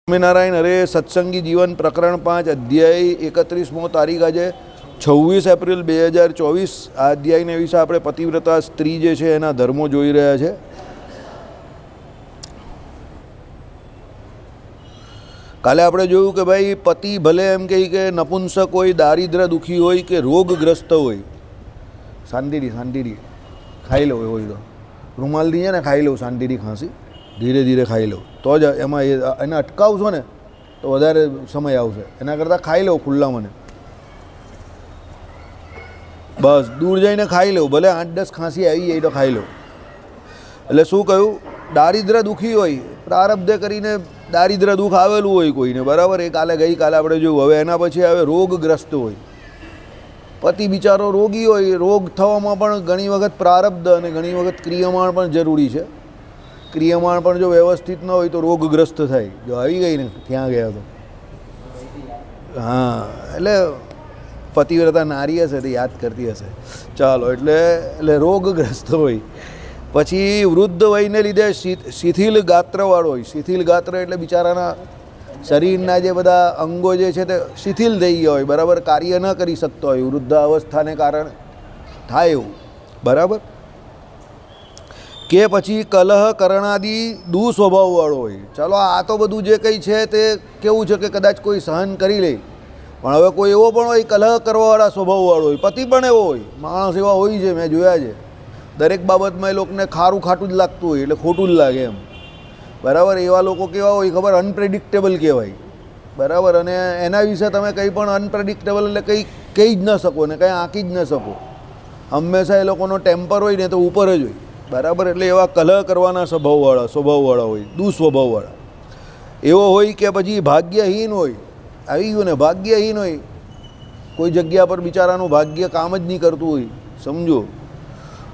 સ્વામિનારાયણ હરે સત્સંગી જીવન પ્રકરણ 5 અધ્યાય 31મો તારીખ આજે 26 એપ્રિલ 2024 આ અધ્યાયને વિશે આપણે પતિવ્રતા સ્ત્રી જે છે એના ધર્મો જોઈ રહ્યા છે. કાલે આપણે જોયું કે ભાઈ પતિ ભલે એમ કહે કે નપુંસક હોય, દારિદ્ર દુઃખી હોય કે રોગગ્રસ્ત હોય, શાંતિથી ખાઈ લો હોય તો રૂમાલથી છે ને ખાઈ લો, શાંતિથી ખાંસી ધીરે ધીરે ખાઈ લો તો જ એમાં એને અટકાવશો ને તો વધારે સમય આવશે. એના કરતાં ખાઈ લો ખુલ્લા મને, બસ દૂર જઈને ખાઈ લો, ભલે 8-10 ખાંસી આવી જાય તો ખાઈ લો. એટલે શું કહ્યું, દારિદ્ર દુઃખી હોય, પ્રારબ્ધે કરીને દારિદ્ર દુઃખ આવેલું હોય કોઈને, બરાબર, એ ગઈકાલે આપણે જોયું. હવે એના પછી આવે રોગગ્રસ્ત હોય, પતિ બિચારો રોગી હોય, રોગ થવામાં પણ ઘણી વખત પ્રારબ્ધ અને ઘણી વખત ક્રિયમાણ પણ જરૂરી છે. ક્રિયમાણ પણ જો વ્યવસ્થિત ન હોય તો રોગગ્રસ્ત થાય. જો આવી ગઈ ને ક્યાં ગયા તો, હા, એટલે પતિવ્રતા નારી હશે તો યાદ કરતી હશે. ચાલો, એટલે રોગગ્રસ્ત હોય, પછી વૃદ્ધ વયને લીધે શિથિલ ગાત્રવાળો હોય. શિથિલ ગાત્ર એટલે બિચારાના શરીરના જે બધા અંગો જે છે તે શિથિલ થઈ ગયા હોય, બરાબર, કાર્ય ન કરી શકતો હોય, વૃદ્ધાવસ્થાને કારણે થાય એવું, બરાબર. કે પછી કલહ કરણાદી દુસ્વભાવવાળો હોય. ચાલો, આ તો બધું જે કંઈ છે તે કેવું છે કે કદાચ કોઈ સહન કરી લે, પણ હવે કોઈ એવો પણ હોય કલહ કરવાવાળા સ્વભાવવાળો હોય. પતિ પણ એવો હોય, માણસ એવા હોય છે, મેં જોયા છે. દરેક બાબતમાં એ લોકોને ખારું ખાટું જ લાગતું હોય, એટલે ખોટું જ લાગે એમ, બરાબર. એવા લોકો કેવા હોય ખબર, અનપ્રેડિક્ટેબલ કહેવાય, બરાબર. અને એના વિશે તમે કંઈ પણ અનપ્રેડિક્ટેબલ એટલે કંઈ કહી જ ન શકો ને કંઈ આંકી જ ન શકો. હંમેશા એ લોકોનો ટેમ્પર હોય ને તો ઉપર જ હોય, બરાબર. એટલે એવા કલહ કરવાના સ્વભાવવાળા હોય, દુસ્વભાવવાળા એવો હોય. કે પછી ભાગ્યહીન હોય, આવી ગયું ને, ભાગ્યહીન હોય, કોઈ જગ્યા પર બિચારાનું ભાગ્ય કામ જ નહીં કરતું હોય, સમજો,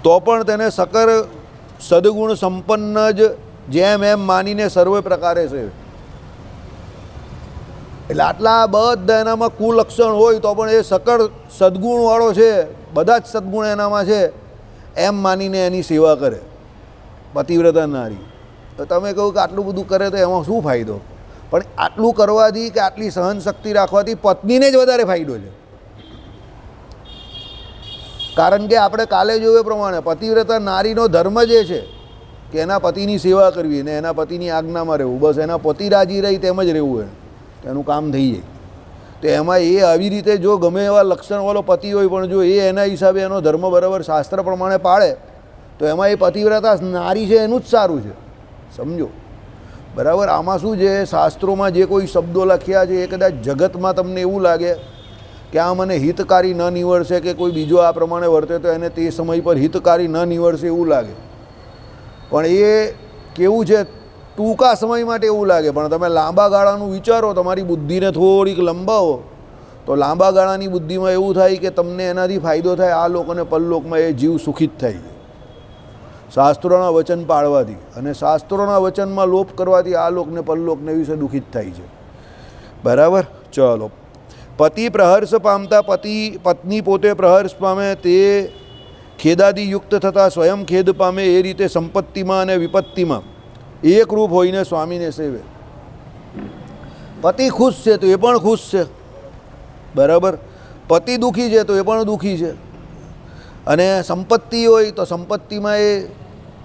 તો પણ તેને સકર સદગુણ સંપન્ન જ જેમ એમ માનીને સર્વે પ્રકારે છે. એટલે આટલા બધા એનામાં કુલક્ષણ હોય તો પણ એ સકળ સદગુણવાળો છે, બધા જ સદગુણ એનામાં છે એમ માનીને એની સેવા કરે પતિવ્રતા નારી. તો તમે કહો કે આટલું બધું કરે તો એમાં શું ફાયદો? પણ આટલું કરવાથી કે આટલી સહન શક્તિ રાખવાથી પત્નીને જ વધારે ફાયદો છે. કારણ કે આપણે કાલે જોયું પ્રમાણે પતિવ્રતા નારીનો ધર્મ જે છે કે એના પતિની સેવા કરવી અને એના પતિની આજ્ઞામાં રહેવું, બસ એના પતિ રાજી રહી તેમ જ રહેવું, એનું કામ થઈ જાય. તો એમાં એ આવી રીતે જો ગમે એવા લક્ષણવાળો પતિ હોય પણ જો એ એના હિસાબે એનો ધર્મ બરાબર શાસ્ત્ર પ્રમાણે પાળે તો એમાં એ પતિવ્રતા નારી છે એનું જ સારું છે, સમજો, બરાબર. આમાં શું છે, શાસ્ત્રોમાં જે કોઈ શબ્દો લખ્યા છે એ કદાચ જગતમાં તમને એવું લાગે કે આ મને હિતકારી ન નીવડશે કે કોઈ બીજો આ પ્રમાણે વર્તે તો એને તે સમય પર હિતકારી ન નીવડશે એવું લાગે, પણ એ કેવું છે, ટૂંકા સમય માટે એવું લાગે. પણ તમે લાંબા ગાળાનું વિચારો, તમારી બુદ્ધિને થોડીક લંબાવો તો લાંબા ગાળાની બુદ્ધિમાં એવું થાય કે તમને એનાથી ફાયદો થાય, આ લોકોને પરલોકમાં એ જીવ સુખિત થાય છે શાસ્ત્રોના વચન પાળવાથી. અને શાસ્ત્રોના વચનમાં લોપ કરવાથી આ લોકને પરલોકને વિશે દુઃખિત થાય છે, બરાબર. ચલો, પતિ પ્રહર્ષ પામતા પત્ની પોતે પ્રહર્ષ પામે તે ખેદાદી યુક્ત થતાં સ્વયં ખેદ પામે, એ રીતે સંપત્તિમાં અને વિપત્તિમાં એકરૂપ હોઈને સ્વામીને સેવે. પતિ ખુશ છે તો એ પણ ખુશ છે, બરાબર. પતિ દુઃખી છે તો એ પણ દુઃખી છે. અને સંપત્તિ હોય તો સંપત્તિમાં એ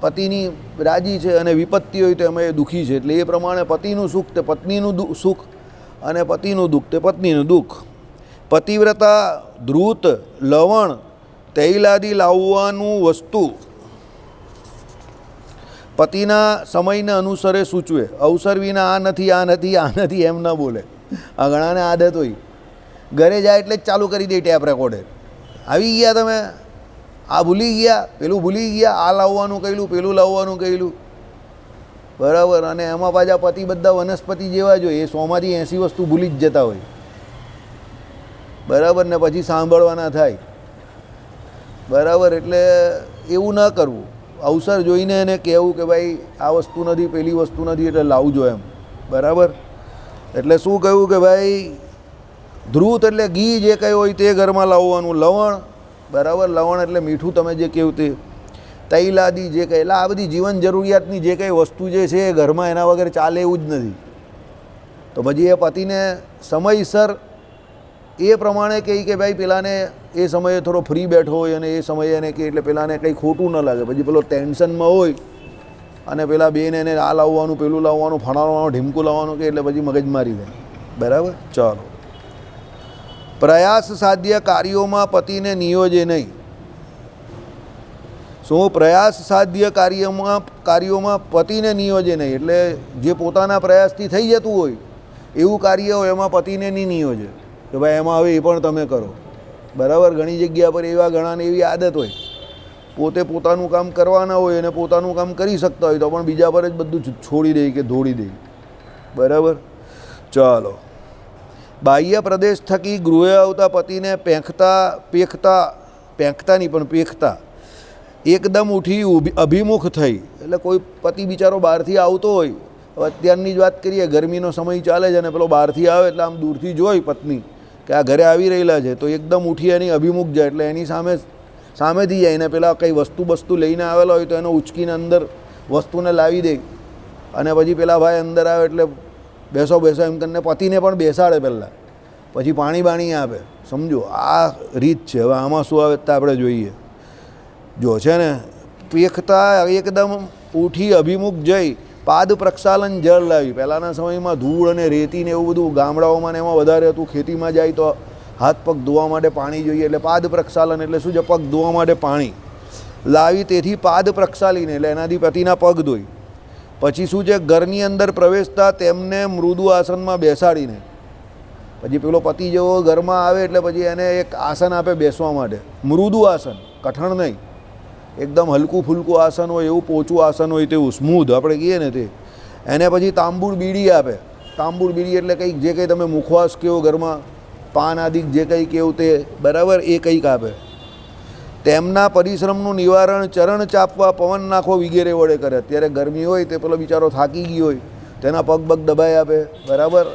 પતિની રાજી છે અને વિપત્તિ હોય તો એમાં એ દુઃખી છે. એટલે એ પ્રમાણે પતિનું સુખ તે પત્નીનું સુખ અને પતિનું દુઃખ તે પત્નીનું દુઃખ. પતિવ્રતા ધ્રુત લવણ તૈલાદી લાવવાનું વસ્તુ પતિના સમયને અનુસરે સૂચવે. અવસર વિના આ નથી એમ ન બોલે. આ ઘણાને આદત હોય, ઘરે જાય એટલે જ ચાલુ કરી દે ટેપ રેકોર્ડર. આવી ગયા તમે, આ ભૂલી ગયા, પેલું ભૂલી ગયા, આ લાવવાનું કહેલું, પેલું લાવવાનું કહેલું, બરાબર. અને એમાં પાછા પતિ બધા વનસ્પતિ જેવા જ હોય, એ 100માંથી 80 વસ્તુ ભૂલી જ જતા હોય, બરાબર. ને પછી સાંભળવાના થાય, બરાબર. એટલે એવું ન કરવું. અવસર જોઈને એને કહેવું કે ભાઈ આ વસ્તુ નથી, પેલી વસ્તુ નથી, એટલે લાવજો એમ, બરાબર. એટલે શું કહ્યું કે ભાઈ ધ્રુત એટલે ઘી જે કંઈ હોય તે ઘરમાં લાવવાનું. લવણ, બરાબર, લવણ એટલે મીઠું તમે જે કહ્યું તે. તૈલાદી જે કંઈ, એટલે આ બધી જીવન જરૂરિયાતની જે કંઈ વસ્તુ જે છે એ ઘરમાં એના વગર ચાલે એવું જ નથી, તો પછી એ પતિને સમયસર એ પ્રમાણે કહે કે ભાઈ પેલાને એ સમયે થોડો ફ્રી બેઠો હોય અને એ સમયે એને કહે એટલે પેલાને કંઈ ખોટું ન લાગે. પછી પેલો ટેન્શનમાં હોય અને પેલા બેન એને આ લાવવાનું પેલું લાવવાનું ફણાવવાનું ઢીમકું લાવવાનું કે એટલે પછી મગજ મારી જાય. બરાબર. ચાલો. પ્રયાસ સાધ્ય કાર્યોમાં પતિને નિયોજે નહીં. શું? પ્રયાસ સાધ્ય કાર્યોમાં પતિને નિયોજે નહીં એટલે જે પોતાના પ્રયાસથી થઈ જતું હોય એવું કાર્ય હોય એમાં પતિને નહીં નિયોજે કે ભાઈ એમાં હવે એ પણ તમે કરો. બરાબર. ઘણી જગ્યા પર એવા ઘણાને એવી આદત હોય પોતે પોતાનું કામ કરવાના હોય અને પોતાનું કામ કરી શકતા હોય તો પણ બીજા પર જ બધું છોડી દે કે દોડી દે. બરાબર. ચાલો. બાહ્ય પ્રદેશ થકી ગૃહે આવતા પતિને પેંખતા નહીં પણ પેખતા એકદમ ઉઠી અભિમુખ થઈ એટલે કોઈ પતિ બિચારો બહારથી આવતો હોય. અત્યારની જ વાત કરીએ, ગરમીનો સમય ચાલે છે અને પેલો બહારથી આવે એટલે આમ દૂરથી જોઈ પત્ની કે આ ઘરે આવી રહેલા છે તો એકદમ ઉઠી એની અભિમુખ જાય એટલે એની સામેથી જાય ને પેલા કંઈ વસ્તુ લઈને આવેલા હોય તો એનો ઉચકીને અંદર વસ્તુને લાવી દે અને પછી પેલા ભાઈ અંદર આવે એટલે બેસો એમ કરીને પતિને પણ બેસાડે પહેલાં, પછી પાણી આપે. સમજો આ રીત છે. હવે આમાં શું આવે તો આપણે જોઈએ. જો છે ને પેખતા એકદમ ઉઠી અભિમુખ જઈ પાદ પ્રક્ષાલન જળ લાવી. પહેલાંના સમયમાં ધૂળ અને રેતી ને એવું બધું ગામડાઓમાં ને એમાં વધારે હતું. ખેતીમાં જાય તો હાથ પગ ધોવા માટે પાણી જોઈએ એટલે પાદ પ્રક્ષાલન એટલે શું છે? પગ ધોવા માટે પાણી લાવી. તેથી પાદ પ્રક્ષાલીને એટલે એનાથી પતિના પગ ધોઈ. પછી શું છે? ઘરની અંદર પ્રવેશતા તેમને મૃદુ આસનમાં બેસાડીને પછી પેલો પતિ જેવો ઘરમાં આવે એટલે પછી એને એક આસન આપે બેસવા માટે. મૃદુ આસન, કઠણ નહીં, એકદમ હલકું ફૂલકું આસન હોય એવું, પોચું આસન હોય તેવું સ્મૂધ આપણે કહીએ ને તે. એને પછી તાંબુળ બીડી આપે. તાંબુળ બીડી એટલે કંઈક જે કંઈ તમે મુખવાસ કહો ઘરમાં, પાન આદિ જે કંઈ કેવું તે. બરાબર. એ કંઈક આપે. તેમના પરિશ્રમનું નિવારણ ચરણ ચાપવા, પવન નાખો વગેરે વડે કરે. અત્યારે ગરમી હોય તે પેલો બિચારો થાકી ગયો હોય તેના પગ દબાઈ આપે. બરાબર.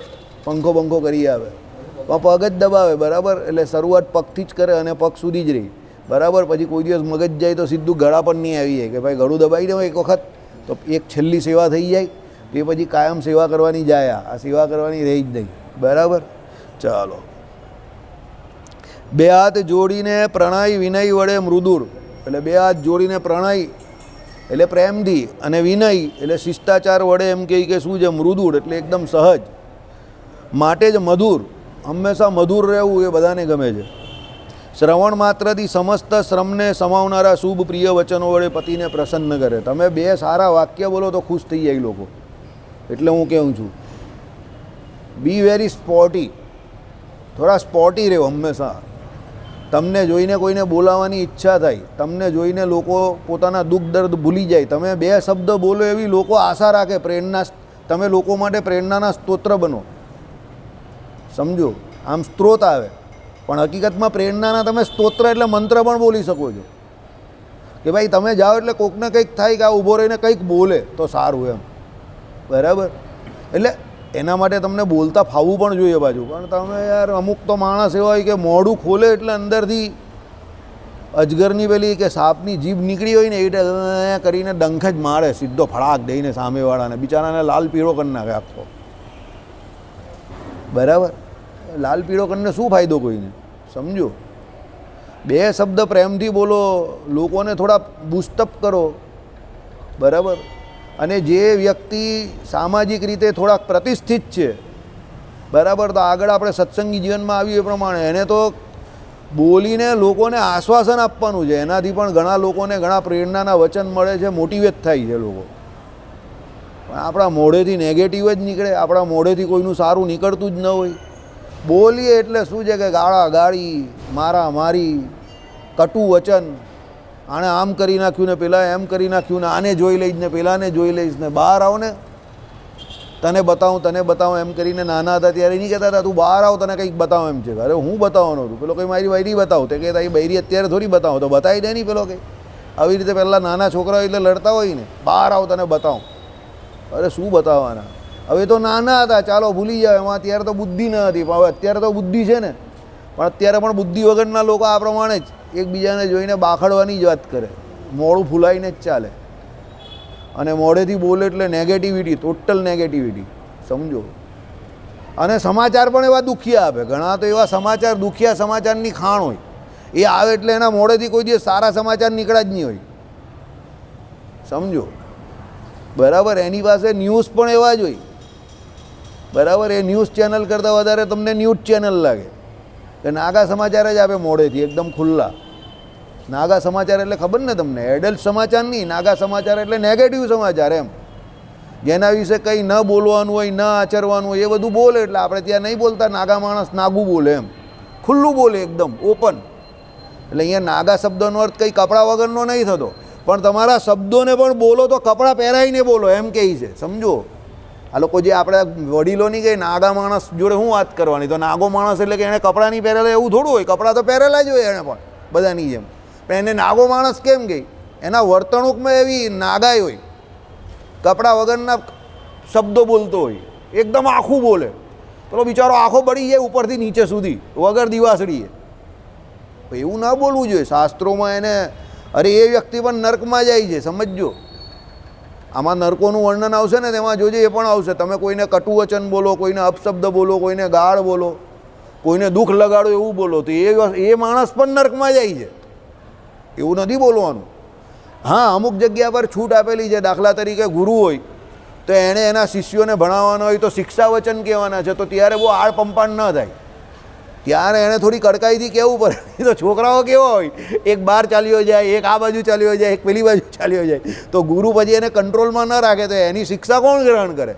પંખો કરી આવે પણ પગ જ દબાવે. બરાબર. એટલે શરૂઆત પગથી જ કરે અને પગ સુધી જ રહી. બરાબર. પછી કોઈ દિવસ મગજ જાય તો સીધું ગળા પર નહીં આવી જાય કે ભાઈ ગળું દબાઈ દો એક વખત તો એક છેલ્લી સેવા થઈ જાય. એ પછી કાયમ સેવા કરવાની જાય. આ સેવા કરવાની રહી જ નહીં. બરાબર. ચાલો. બે હાથ જોડીને પ્રણય વિનય વડે મૃદુર એટલે બે હાથ જોડીને પ્રણય એટલે પ્રેમથી અને વિનય એટલે શિષ્ટાચાર વડે એમ કહે કે શું છે? મૃદુર એટલે એકદમ સહજ. માટે જ મધુર, હંમેશા મધુર રહેવું એ બધાને ગમે છે. શ્રવણ માત્રથી સમસ્ત શ્રમને સમાવનારા શુભ પ્રિય વચનો વડે પતિને પ્રસન્ન કરે. તમે બે સારા વાક્ય બોલો તો ખુશ થઈ જાય લોકો. એટલે હું કહું છું બી વેરી સ્પોટી. થોડા સ્પોટી રહો હંમેશા. તમને જોઈને કોઈને બોલાવવાની ઈચ્છા થાય, તમને જોઈને લોકો પોતાના દુઃખ દર્દ ભૂલી જાય. તમે બે શબ્દ બોલો એવી લોકો આશા રાખે. તમે લોકો માટે પ્રેરણાના સ્તોત્ર બનો. સમજો, આમ સ્ત્રોત આવે પણ હકીકતમાં પ્રેરણાના તમે સ્તોત્ર એટલે મંત્ર પણ બોલી શકો છો કે ભાઈ તમે જાઓ એટલે કોકને કંઈક થાય કે આ ઊભો રહીને કંઈક બોલે તો સારું એમ. બરાબર. એટલે એના માટે તમને બોલતા ફાવવું પણ જોઈએ બાજુ. પણ તમે યાર અમુક તો માણસ એવા હોય કે મોઢું ખોલે એટલે અંદરથી અજગરની પેલી કે સાપની જીભ નીકળી હોય ને એ રીતે કરીને ડંખ જ મારે સીધો ફળાક દઈને સામેવાળાને. બિચારાને લાલ પીળો કરી નાખે આખો. બરાબર. લાલ પીળો કરીને શું ફાયદો કોઈને? સમજો. બે શબ્દ પ્રેમથી બોલો, લોકોને થોડા બુસ્ટઅપ કરો. બરાબર. અને જે વ્યક્તિ સામાજિક રીતે થોડાક પ્રતિષ્ઠિત છે, બરાબર, તો આગળ આપણે સત્સંગી જીવનમાં આવ્યું એ પ્રમાણે એને તો બોલીને લોકોને આશ્વાસન આપવાનું છે. એનાથી પણ ઘણા લોકોને ઘણા પ્રેરણાના વચન મળે છે, મોટિવેટ થાય છે લોકો. પણ આપણા મોઢેથી નેગેટિવ જ નીકળે. આપણા મોઢેથી કોઈનું સારું નીકળતું જ ન હોય. બોલીએ એટલે શું છે કે ગાળી, મારી, કટુ વચન, આણે આમ કરી નાખ્યું ને પેલા એમ કરી નાખ્યું ને આને જોઈ લઈશ ને પેલાને જોઈ લઈશ ને બહાર આવ ને તને બતાવું એમ કરીને. નાના હતા ત્યારે નહીં કહેતા હતા તું બહાર આવ તને કંઈક બતાવો એમ છે. અરે હું બતાવવાનો હતું? પેલો કંઈ મારી બૈરી બતાવો તે કે તારી બૈરી અત્યારે થોડી બતાવો તો બતાવી દે નહીં. પેલો કંઈ આવી રીતે પહેલાં નાના છોકરાઓ એટલે લડતા હોય ને, બહાર આવ તને બતાવું. અરે શું બતાવવાના? હવે તો નાના હતા, ચાલો ભૂલી જાવ. એમાં અત્યારે તો બુદ્ધિ ન હતી પણ હવે અત્યારે તો બુદ્ધિ છે ને. પણ અત્યારે પણ બુદ્ધિ વગરના લોકો આ પ્રમાણે જ એકબીજાને જોઈને બાખડવાની જ વાત કરે. મોડું ફૂલાઈને જ ચાલે અને મોઢેથી બોલે એટલે નેગેટિવિટી, ટોટલ નેગેટિવિટી. સમજો. અને સમાચાર પણ એવા દુખિયા આપે. ઘણા તો એવા સમાચાર દુખિયા સમાચારની ખાણ હોય, એ આવે એટલે એના મોઢેથી કોઈ દિવસ સારા સમાચાર નીકળ્યા જ નહીં હોય. સમજો બરાબર. એની પાસે ન્યૂઝ પણ એવા જ હોય બરાબર. એ ન્યૂઝ ચેનલ કરતાં વધારે તમને ન્યૂઝ ચેનલ લાગે કે નાગા સમાચાર જ આપે મોઢેથી એકદમ ખુલ્લા. નાગા સમાચાર એટલે ખબર ને તમને, એડલ્ટ સમાચાર નહીં, નાગા સમાચાર એટલે નેગેટિવ સમાચાર એમ, જેના વિશે કંઈ ન બોલવાનું હોય, ન આચરવાનું હોય, એ બધું બોલે. એટલે આપણે ત્યાં નહીં બોલતા નાગા માણસ નાગું બોલે, એમ ખુલ્લું બોલે, એકદમ ઓપન. એટલે અહીંયા નાગા શબ્દનો અર્થ કંઈ કપડાં વગરનો નહીં થતો, પણ તમારા શબ્દોને પણ બોલો તો કપડાં પહેરાવીને બોલો, એમ કહે છે. સમજો આ લોકો જે આપણે વડીલોની કંઈ નાગા માણસ જોડે શું વાત કરવાની, તો નાગો માણસ એટલે કે એણે કપડાં નહીં પહેરેલા એવું થોડું હોય, કપડાં તો પહેરેલા જ હોય એણે પણ બધાની જેમ. પણ એને નાગો માણસ કેમ કહે? એના વર્તણૂકમાં એવી નાગાઈ હોય, કપડાં વગરના શબ્દો બોલતો હોય, એકદમ આખું બોલે. પેલો બિચારો આખો બળી જાય ઉપરથી નીચે સુધી વગર દિવાસળીએ. એવું ના બોલવું જોઈએ. શાસ્ત્રોમાં એને અરે એ વ્યક્તિ પણ નર્કમાં જાય છે, સમજજો. આમાં નર્કોનું વર્ણન આવશે ને તેમાં જોજે એ પણ આવશે. તમે કોઈને કટુ વચન બોલો, કોઈને અપશબ્દ બોલો, કોઈને ગાળ બોલો, કોઈને દુઃખ લગાડો એવું બોલો તો એ માણસ પણ નર્કમાં જાય છે. એવું નથી બોલવાનું. હા, અમુક જગ્યા પર છૂટ આપેલી છે. દાખલા તરીકે ગુરુ હોય તો એણે એના શિષ્યોને ભણાવવાનો હોય તો શિક્ષા વચન કહેવાના છે, તો ત્યારે બહુ આળ પંપાણ ન થાય. ત્યારે એણે થોડી કડકાઈથી કહેવું પડે. તો છોકરાઓ કેવા હોય, એક બહાર ચાલ્યો જાય, એક આ બાજુ ચાલ્યો જાય, એક પેલી બાજુ ચાલ્યો જાય, તો ગુરુ પછી એને કંટ્રોલમાં ન રાખે તો એની શિક્ષા કોણ ગ્રહણ કરે?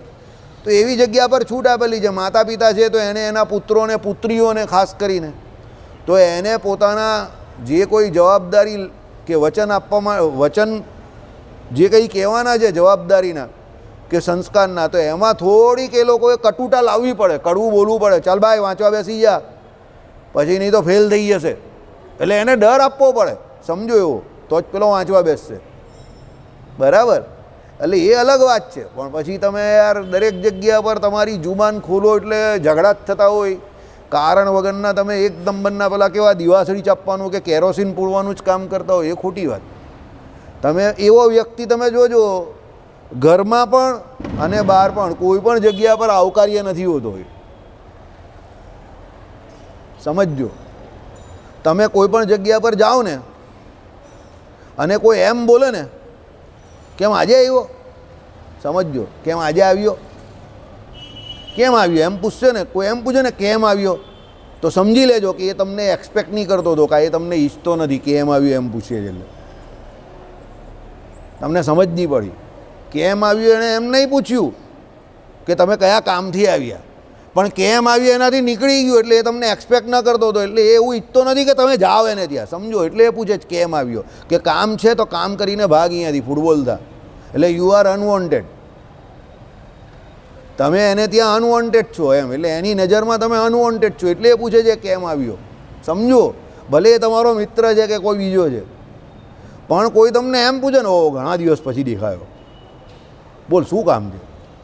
તો એવી જગ્યા પર છૂટ આપેલી છે. માતા પિતા છે તો એને એના પુત્રોને પુત્રીઓને ખાસ કરીને તો એને પોતાના જે કોઈ જવાબદારી કે વચન આપવામાં, વચન જે કંઈ કહેવાના છે જવાબદારીના કે સંસ્કારના, તો એમાં થોડીક એ લોકોએ કટુતા લાવવી પડે, કડવું બોલવું પડે. ચાલ ભાઈ વાંચવા બેસી જા, પછી નહીં તો ફેલ થઈ જશે. એટલે એને ડર આપવો પડે, સમજો એવો, તો જ પેલો વાંચવા બેસશે. બરાબર. એટલે એ અલગ વાત છે. પણ પછી તમે યાર દરેક જગ્યા પર તમારી જુબાન ખોલો એટલે ઝઘડા જ થતા હોય કારણ વગરના. તમે એક નંબરના પેલા કેવા દિવાસળી ચાપવાનું કે કેરોસીન પૂરવાનું જ કામ કરતા હોય, એ ખોટી વાત. તમે એવો વ્યક્તિ તમે જોજો ઘરમાં પણ અને બહાર પણ કોઈ પણ જગ્યા પર આવકાર્ય નથી હોતો. સમજજો. તમે કોઈ પણ જગ્યા પર જાઓ ને અને કોઈ એમ બોલે ને કેમ આજે આવ્યો, સમજજો કેમ આજે આવ્યો, કેમ આવ્યો એમ પૂછશે ને, કોઈ એમ પૂછે ને કેમ આવ્યો, તો સમજી લેજો કે એ તમને એક્સપેક્ટ નહીં કરતો હતો, કાંઈ એ તમને ઈચ્છતો નથી કેમ આવ્યો એમ પૂછીએ છે. એટલે તમને સમજ નહીં પડી. કેમ આવ્યું એણે એમ નહીં પૂછ્યું કે તમે કયા કામથી આવ્યા, પણ કેમ આવ્યું એનાથી નીકળી ગયું એટલે એ તમને એક્સપેક્ટ ન કરતો હતો. એટલે એ એવું ઈચ્છતો નથી કે તમે જાઓ એને ત્યાં, સમજો. એટલે એ પૂછે છે કેમ આવ્યો, કે કામ છે તો કામ કરીને ભાગ અહીંયાથી ફૂટબોલતા. એટલે યુ આર અનવોન્ટેડ. તમે એને ત્યાં અનવોન્ટેડ છો એમ, એટલે એની નજરમાં તમે અનવોન્ટેડ છો. એટલે એ પૂછે છે કેમ આવ્યો, સમજો. ભલે એ તમારો મિત્ર છે કે કોઈ બીજો છે, પણ કોઈ તમને એમ પૂછે ને ઓ ઘણા દિવસ પછી દેખાયો, બોલ શું કામ છે,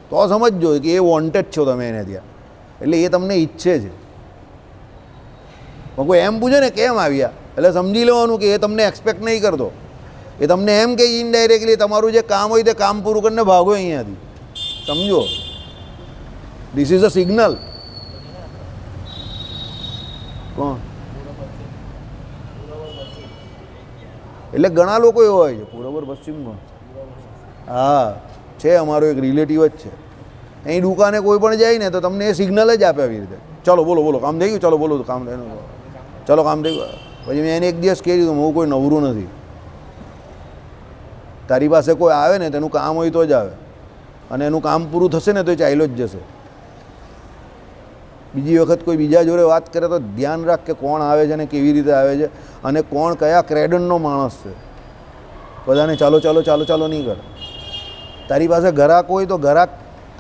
તો સમજજો કે એ વોન્ટેડ છો તમે એને ત્યાં. એટલે એ તમને ઈચ્છે છે. પણ કોઈ એમ પૂછે ને કેમ આવ્યા, એટલે સમજી લેવાનું કે એ તમને એક્સપેક્ટ નહીં કરતો. એ તમને એમ કે ઇનડાયરેક્ટલી તમારું જે કામ હોય તે કામ પૂરું કરીને ભાગો અહીંયાથી, સમજો. This is a signal. કોણ? એટલે ઘણા લોકો એવા હોય છે. પૂર્વ પશ્ચિમમાં હા છે, અમારો એક રિલેટિવ જ છે. અહીં દુકાને કોઈ પણ જાય ને તો તમને એ સિગ્નલ જ આપે આવી રીતે, ચલો બોલો બોલો કામ થઈ ગયું, ચલો બોલો કામ થયું, ચલો કામ થઈ ગયું. પછી મેં એને એક દિવસ કહી દીધું હું કોઈ નવરું નથી. તારી પાસે કોઈ આવે ને તેનું કામ હોય તો જ આવે, અને એનું કામ પૂરું થશે ને તો એ ચાલ્યો જ જશે. બીજી વખત કોઈ બીજા જોડે વાત કરે તો ધ્યાન રાખ કે કોણ આવે છે અને કેવી રીતે આવે છે, અને કોણ કયા ક્રેડનનો માણસ છે. બધાને ચાલો ચાલો ચાલો ચાલો નહીં કરે. તારી પાસે ગ્રાહક હોય તો ગ્રાહક,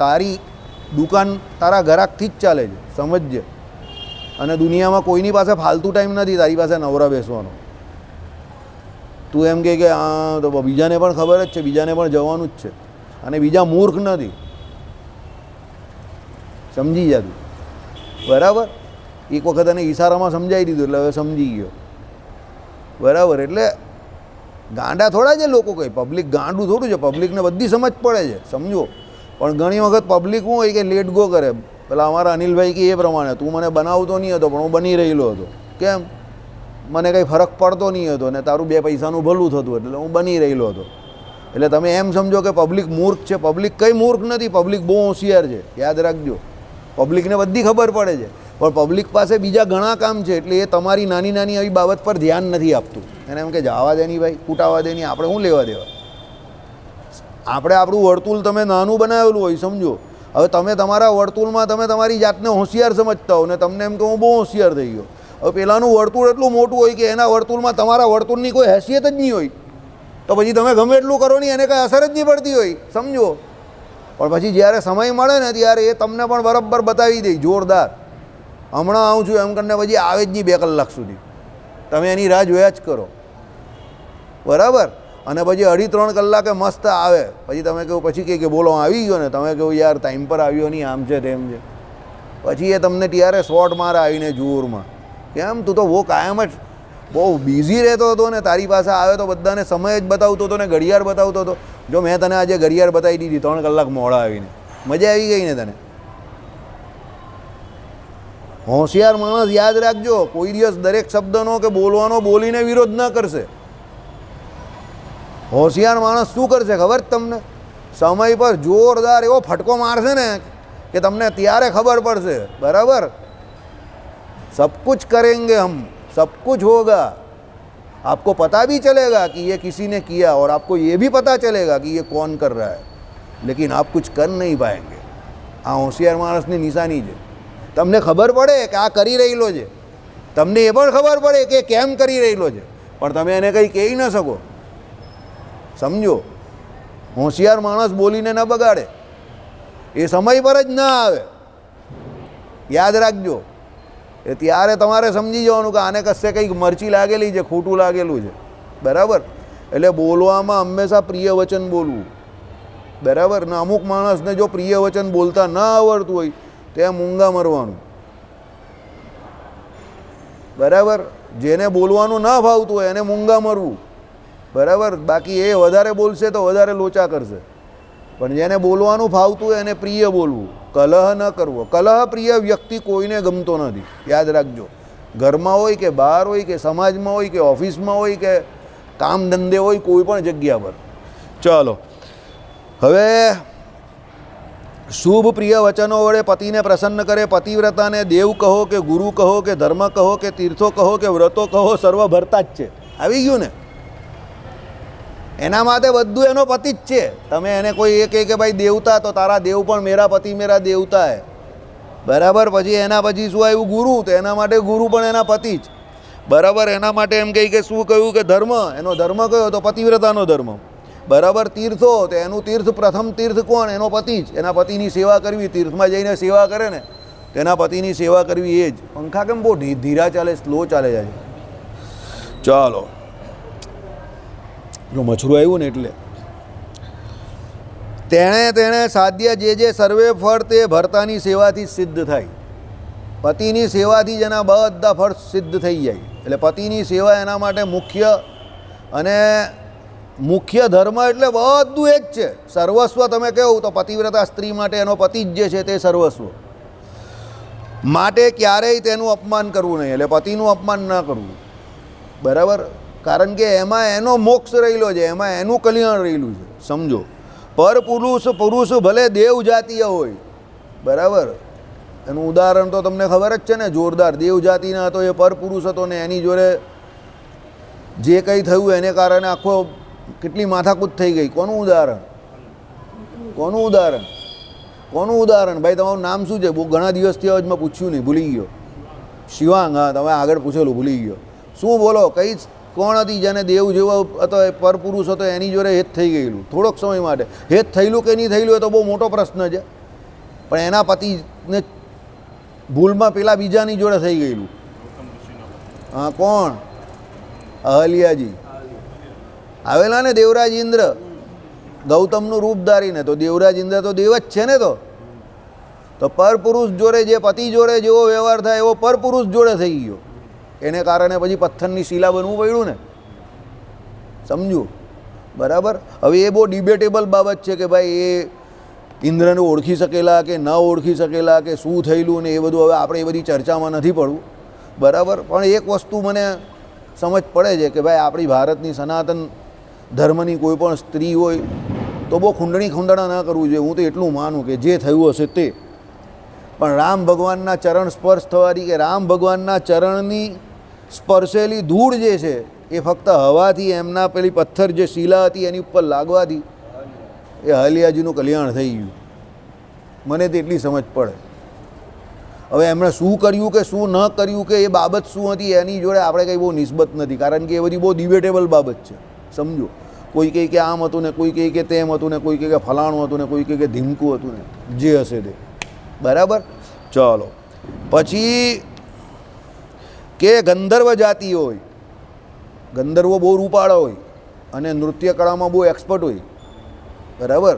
તારી દુકાન તારા ગ્રાહકથી જ ચાલે છે, સમજજે. અને દુનિયામાં કોઈની પાસે ફાલતુ ટાઈમ નથી તારી પાસે નવરા બેસવાનો. તું એમ કે હા તો બીજાને પણ ખબર જ છે, બીજાને પણ જવાનું જ છે, અને બીજા મૂર્ખ નથી, સમજી જા તું. બરાબર. એક વખત એને ઈશારામાં સમજાવી દીધું એટલે હવે સમજી ગયો. બરાબર. એટલે ગાંડા થોડા છે લોકો, કંઈ પબ્લિક ગાંડું થોડું છે, પબ્લિકને બધી સમજ પડે છે, સમજો. પણ ઘણી વખત પબ્લિક શું હોય કે લેટ ગો કરે, પેલા અમારા અનિલભાઈ કે એ પ્રમાણે તું મને બનાવતો નહીં હતો પણ હું બની રહેલો હતો. કેમ? મને કંઈ ફરક પડતો નહીં હતો ને તારું 2 પૈસાનું ભલું થતું એટલે હું બની રહેલો હતો. એટલે તમે એમ સમજો કે પબ્લિક મૂર્ખ છે. પબ્લિક કંઈ મૂર્ખ નથી, પબ્લિક બહુ હોશિયાર છે, યાદ રાખજો. પબ્લિકને બધી ખબર પડે છે પણ પબ્લિક પાસે બીજા ઘણા કામ છે એટલે એ તમારી નાની નાની આવી બાબત પર ધ્યાન નથી આપતું. એને એમ કે જવા દે નહીં ભાઈ, કૂટાવા દે નહીં, આપણે શું લેવા દેવા. આપણે આપણું વર્તુળ તમે નાનું બનાવેલું હોય, સમજો. હવે તમે તમારા વર્તુળમાં તમે તમારી જાતને હોશિયાર સમજતા હો ને તમને એમ કે હું બહુ હોશિયાર થઈ ગયો. હવે પેલાનું વર્તુળ એટલું મોટું હોય કે એના વર્તુળમાં તમારા વર્તુળની કોઈ હેસિયત જ નહીં હોય, તો પછી તમે ગમે એટલું કરો નહીં એને કંઈ અસર જ નહીં પડતી હોય, સમજો. પણ પછી જ્યારે સમય મળે ને ત્યારે એ તમને પણ બરાબર બતાવી દે, જોરદાર. હમણાં આવું છું એમ કરીને પછી આવે જ નહીં 2 કલાક સુધી, તમે એની રાહ જોયા જ કરો, બરાબર. અને પછી 2.5-3 કલાકે મસ્ત આવે, પછી તમે કહો, પછી કે બોલો આવી ગયો ને, તમે કહો યાર ટાઈમ પર આવ્યો નહીં, આમ છે તેમ છે. પછી એ તમને ત્યારે શોર્ટ મારે આવીને જોરમાં, કેમ તું તો બહુ કાયમ જ બહુ બિઝી રહેતો હતો ને, તારી પાસે આવે તો બધાને સમય જ બતાવતો હતો ને ઘડિયાળ બતાવતો હતો. જો મેં તને આજે ઘડિયાળ બતાવી દીધી 3 કલાક મોડા આવીને, મજા આવી ગઈ ને તને? હોશિયાર માણસ યાદ રાખજો, કોઈ દિવસ દરેક શબ્દનો કે બોલવાનો બોલીને વિરોધ ન કરશે. હોશિયાર માણસ શું કરશે ખબર જ તમને? સમય પર જોરદાર એવો ફટકો મારશે ને કે તમને ત્યારે ખબર પડશે, બરાબર. सब कुछ करेंगे हम, सब कुछ होगा, आपको पता भी चलेगा कि ये किसी ने किया और आपको ये भी पता चलेगा कि ये कौन कर रहा है, लेकिन आप कुछ कर नहीं पाएंगे. આ હોશિયાર માણસની નિશાની છે. તમને ખબર પડે કે આ કરી રહેલો છે, તમને એ પણ ખબર પડે કે કેમ કરી રહેલો છે, પણ તમે એને કંઈ કહી ન શકો, સમજો. હોશિયાર માણસ બોલીને ન બગાડે, એ સમય પર જ ના આવે, યાદ રાખજો. એ ત્યારે તમારે સમજી જવાનું કે આને કશે કંઈક મરચી લાગેલી છે, ખોટું લાગેલું છે, બરાબર. એટલે બોલવામાં હંમેશા પ્રિય વચન બોલવું, બરાબર. ને અમુક માણસને જો પ્રિય વચન બોલતા ન આવડતું હોય ત્યાં મૂંગા મરવાનું, બરાબર. જેને બોલવાનું ન ફાવતું હોય એને મૂંગા મરવું, બરાબર. બાકી એ વધારે બોલશે તો વધારે લોચા કરશે, પણ જેને બોલવાનું ફાવતું હોય એને પ્રિય બોલવું, કલહ ન કરવો. કલહ પ્રિય વ્યક્તિ કોઈને ગમતો નથી, યાદ રાખજો. ઘરમાં હોય કે બહાર હોય કે સમાજમાં હોય કે ઓફિસમાં હોય કે કામ ધંધે હોય, કોઈ પણ જગ્યા પર. ચાલો, હવે શુભ પ્રિય વચનો વડે પતિને પ્રસન્ન કરે. પતિવ્રતાને દેવ કહો કે ગુરુ કહો કે ધર્મ કહો કે તીર્થો કહો કે વ્રતો કહો, સર્વ ભરતા જ છે. આવી ગયું ને? એના માટે બધું એનો પતિ જ છે. તમે એને કોઈ એ કહે કે ભાઈ દેવતા, તો તારા દેવ પણ મેરા પતિ મેરા દેવતા હે, બરાબર. પછી એના પછી શું આવ્યું? ગુરુ. તો એના માટે ગુરુ પણ એના પતિ જ, બરાબર. એના માટે એમ કહી કે શું કહ્યું કે ધર્મ, એનો ધર્મ કયો? તો પતિવ્રતાનો ધર્મ, બરાબર. તીર્થો, તો એનું તીર્થ, પ્રથમ તીર્થ કોણ? એનો પતિ જ. એના પતિની સેવા કરવી, તીર્થમાં જઈને સેવા કરે ને તેના પતિની સેવા કરવી, એ જ. પંખા કેમ બહુ ધીરા ચાલે, સ્લો ચાલે જાય? ચાલો, જો મછરું આવ્યું ને એટલે. તેણે સાધ્ય જે સર્વે ફળ તે ભરતાની સેવાથી સિદ્ધ થાય. પતિની સેવાથી જ એના બધા ફળ સિદ્ધ થઈ જાય. એટલે પતિની સેવા એના માટે મુખ્ય, અને મુખ્ય ધર્મ એટલે બધું એ જ છે. સર્વસ્વ તમે કહો તો પતિવ્રતા સ્ત્રી માટે એનો પતિ જ જે છે તે સર્વસ્વ. માટે ક્યારેય તેનું અપમાન કરવું નહીં, એટલે પતિનું અપમાન ન કરવું, બરાબર. કારણ કે એમાં એનો મોક્ષ રહેલો છે, એમાં એનું કલ્યાણ રહેલું છે, સમજો. પર પુરુષ ભલે દેવ જાતીય હોય, બરાબર. એનું ઉદાહરણ તો તમને ખબર જ છે ને, જોરદાર. દેવ જાતિના હતો, એ પર પુરુષ હતો ને એની જોડે જે કંઈ થયું એને કારણે આખો કેટલી માથાકૂટ થઈ ગઈ. કોનું ઉદાહરણ? કોનું ઉદાહરણ? કોનું ઉદાહરણ? ભાઈ તમારું નામ શું છે? બહુ ઘણા દિવસથી હવે મેં પૂછ્યું નહીં, ભૂલી ગયો. શિવાંગ. હા, તમે આગળ પૂછેલું, ભૂલી ગયો. શું બોલો? કઈ કોણ હતી જેને દેવ જેવો હતો, એ પરપુરુષ હતો, એની જોડે હેત થઈ ગયેલું થોડોક સમય માટે? હેત થયેલું કે નહીં થયેલું એ તો બહુ મોટો પ્રશ્ન છે, પણ એના પતિને ભૂલમાં પેલા બીજાની જોડે થઈ ગયેલું. હા, કોણ? અહલ્યાજી આવેલા ને, દેવરાજ ઇન્દ્ર, ગૌતમનું રૂપ ધારીને. તો દેવરાજ ઇન્દ્ર તો દેવ જ છે ને. તો પરપુરુષ જોડે, જે પતિ જોડે જેવો વ્યવહાર થાય એવો પરપુરુષ જોડે થઈ ગયો. એને કારણે પછી પથ્થરની શિલા બનવું પડ્યું ને, સમજુ, બરાબર. હવે એ બહુ ડિબેટેબલ બાબત છે કે ભાઈ એ ઇન્દ્રને ઓળખી શકેલા કે ન ઓળખી શકેલા કે શું થયેલું ને એ બધું હવે આપણે એ બધી ચર્ચામાં નથી પડવું, બરાબર. પણ એક વસ્તુ મને સમજ પડે છે કે ભાઈ આપણી ભારતની સનાતન ધર્મની કોઈ પણ સ્ત્રી હોય તો બહુ ખૂંદણા ન કરવું જોઈએ. હું તો એટલું માનું કે જે થયું હશે તે, પણ રામ ભગવાનના ચરણ સ્પર્શ થવાથી કે રામ ભગવાનના ચરણની સ્પર્શેલી ધૂળ જે છે એ ફક્ત હવાથી એમના પેલી પથ્થર જે શિલા હતી એની ઉપર લાગવાથી એ હલિયાજીનું કલ્યાણ થઈ ગયું. મને તો એટલી સમજ પડે. હવે એમણે શું કર્યું કે શું ન કર્યું કે એ બાબત શું હતી એની જોડે આપણે કંઈ બહુ નિસ્બત નથી, કારણ કે એ બધી બહુ ડિબેટેબલ બાબત છે, સમજો. કોઈ કહે કે આમ હતું ને કોઈ કહે કે તેમ હતું ને કોઈ કહે કે ફલાણું હતું ને કોઈ કહે કે ધીમકું હતું ને જે હશે તે, બરાબર. ચાલો પછી કે ગંધર્વ જાતિ હોય, ગંધર્વો બહુ રૂપાળા હોય અને નૃત્ય કળામાં બહુ એક્સપર્ટ હોય, બરાબર.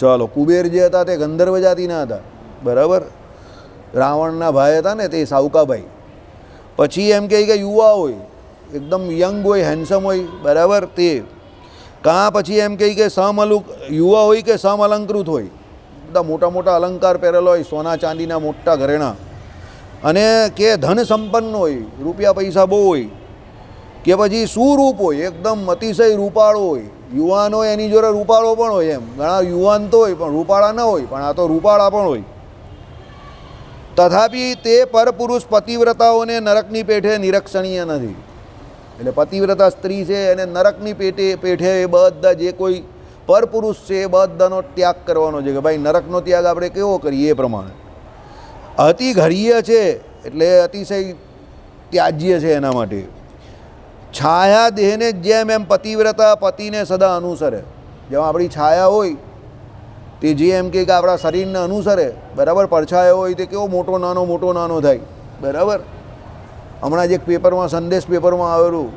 ચાલો કુબેર જે હતા તે ગંધર્વ જાતિના હતા, બરાબર. રાવણના ભાઈ હતા ને તે સાવકાભાઈ. પછી એમ કહે કે યુવા હોય, એકદમ યંગ હોય, હેન્ડસમ હોય, બરાબર. તે કાં પછી એમ કહે કે યુવા હોય કે સમઅલંકૃત હોય, બધા મોટા મોટા અલંકાર પહેરેલો હોય, સોના ચાંદીના મોટા ઘરેણા, અને કે ધન સંપન્ન હોય, રૂપિયા પૈસા બહુ હોય, કે પછી સુરૂપ હોય, એકદમ અતિશય રૂપાળો હોય. યુવાન હોય એની જોડે રૂપાળો પણ હોય, એમ ઘણા યુવાન તો હોય પણ રૂપાળા ન હોય, પણ આ તો રૂપાળા પણ હોય. તથાપિ તે પરપુરુષ પતિવ્રતાઓને નરકની પેઠે નિરક્ષણીય નથી. એટલે પતિવ્રતા સ્ત્રી છે એને નરકની પેઠે એ બધા જે કોઈ પરપુરુષ છે એ બધાનો ત્યાગ કરવાનો છે, કે ભાઈ નરકનો ત્યાગ આપણે કેવો કરીએ એ પ્રમાણે. અતિ ઘડીય છે એટલે અતિશય ત્યાજ્ય છે એના માટે. છાયા દેહને જેમ એમ પતિવ્રતા પતિને સદા અનુસરે. જેમ આપણી છાયા હોય તે જે એમ કે આપણા શરીરને અનુસરે, બરાબર. પડછાયો હોય તે કેવો મોટો નાનો થાય, બરાબર. હમણાં જ એક પેપરમાં સંદેશ પેપરમાં આવેલું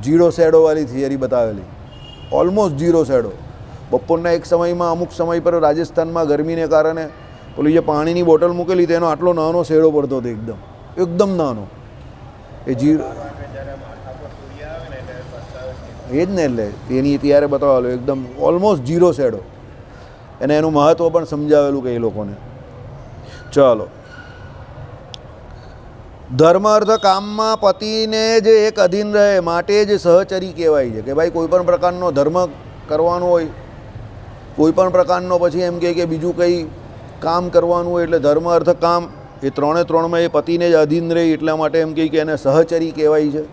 ઝીરો શેડોવાળી થિયરી બતાવેલી, ઓલમોસ્ટ ઝીરો શેડો. બપોરના એક સમયમાં અમુક સમય પર રાજસ્થાનમાં ગરમીને કારણે પેલી જે પાણીની બોટલ મૂકેલી તેનો આટલો નાનો શેડો પડતો હતો, એકદમ નાનો. એ જીરો એ જ ને, એટલે એની ત્યારે બતાવેલું એકદમ ઓલમોસ્ટ ઝીરો શેડો, અને એનું મહત્ત્વ પણ સમજાવેલું કે એ લોકોને. ચાલો, ધર્મ અર્થ કામમાં પતિને જ એક અધીન રહે માટે જ સહચરી કહેવાય છે. કે ભાઈ કોઈ પણ પ્રકારનો ધર્મ કરવાનો હોય, કોઈ પણ પ્રકારનો પછી એમ કે બીજું કંઈ કામ કરવાનું હોય, એટલે ધર્મ અર્થ કામ એ ત્રણમાં એ પતિને જ અધીન રહે, એટલા માટે એમ કે એને સહચરી કહેવાય છે.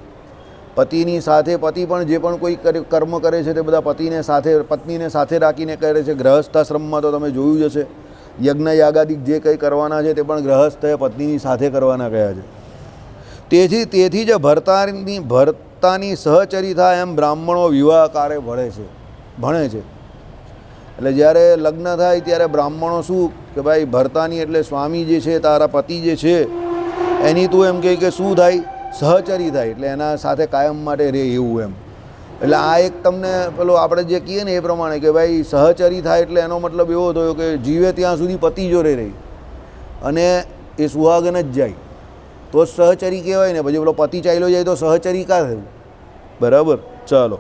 પતિની સાથે પતિ પણ જે પણ કોઈ કર્મ કરે છે તે બધા પત્નીને સાથે રાખીને કરે છે. ગ્રહસ્થાશ્રમમાં તો તમે જોયું જ હશે, યજ્ઞ યાગાદિક જે કંઈ કરવાના છે તે પણ ગ્રહસ્થે પત્નીની સાથે કરવાના કયા છે. તેથી જ ભરતાની સહચરી થાય એમ બ્રાહ્મણો વિવાહ કાર્ય ભણે છે. એટલે જ્યારે લગ્ન થાય ત્યારે બ્રાહ્મણો શું કે ભાઈ ભરતાની એટલે સ્વામી જે છે, તારા પતિ જે છે એની તું એમ કે શું થાય, સહચરી થાય, એટલે એના સાથે કાયમ માટે રહે એવું એમ. એટલે આ એક તમને પેલો આપણે જે કહીએ ને એ પ્રમાણે કે ભાઈ સહચરી થાય એટલે એનો મતલબ એવો થયો કે જીવે ત્યાં સુધી પતિ જોડે રહી અને એ સુહાગન જ જાય તો જ સહચરી કહેવાય ને. પછી પેલો પતિ ચાલ્યો જાય તો સહચરી કાં થયું, બરાબર. ચાલો,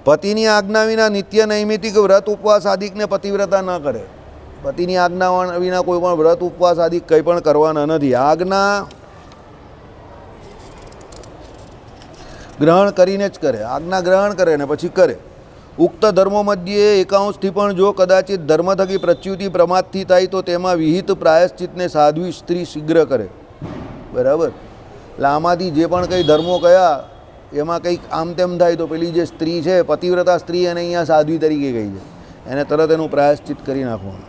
પતિની આજ્ઞા વિના નિત્ય નૈમિતિક વ્રત ઉપવાસ આદિકને પતિવ્રતા ન કરે. પતિની આજ્ઞા વિના કોઈ પણ વ્રત ઉપવાસ આદિક કંઈ પણ કરવાના નથી. આજ્ઞા ગ્રહણ કરીને જ કરે, આજ્ઞા ગ્રહણ કરે ને પછી કરે. ઉક્ત ધર્મો મધ્યે એકાંશથી પણ જો કદાચિત ધર્મ થકી પ્રચ્યુતિ પ્રમાદથી થાય તો તેમાં વિહિત પ્રાયશ્ચિતને સાધ્વી સ્ત્રી શીઘ્ર કરે, બરાબર. એટલે આમાંથી જે પણ કંઈ ધર્મો કયા એમાં કંઈક આમ તેમ થાય તો પેલી જે સ્ત્રી છે પતિવ્રતા સ્ત્રી એને અહીંયા સાધ્વી તરીકે ગઈ છે, એને તરત એનું પ્રાયશ્ચિત કરી નાખવાનું.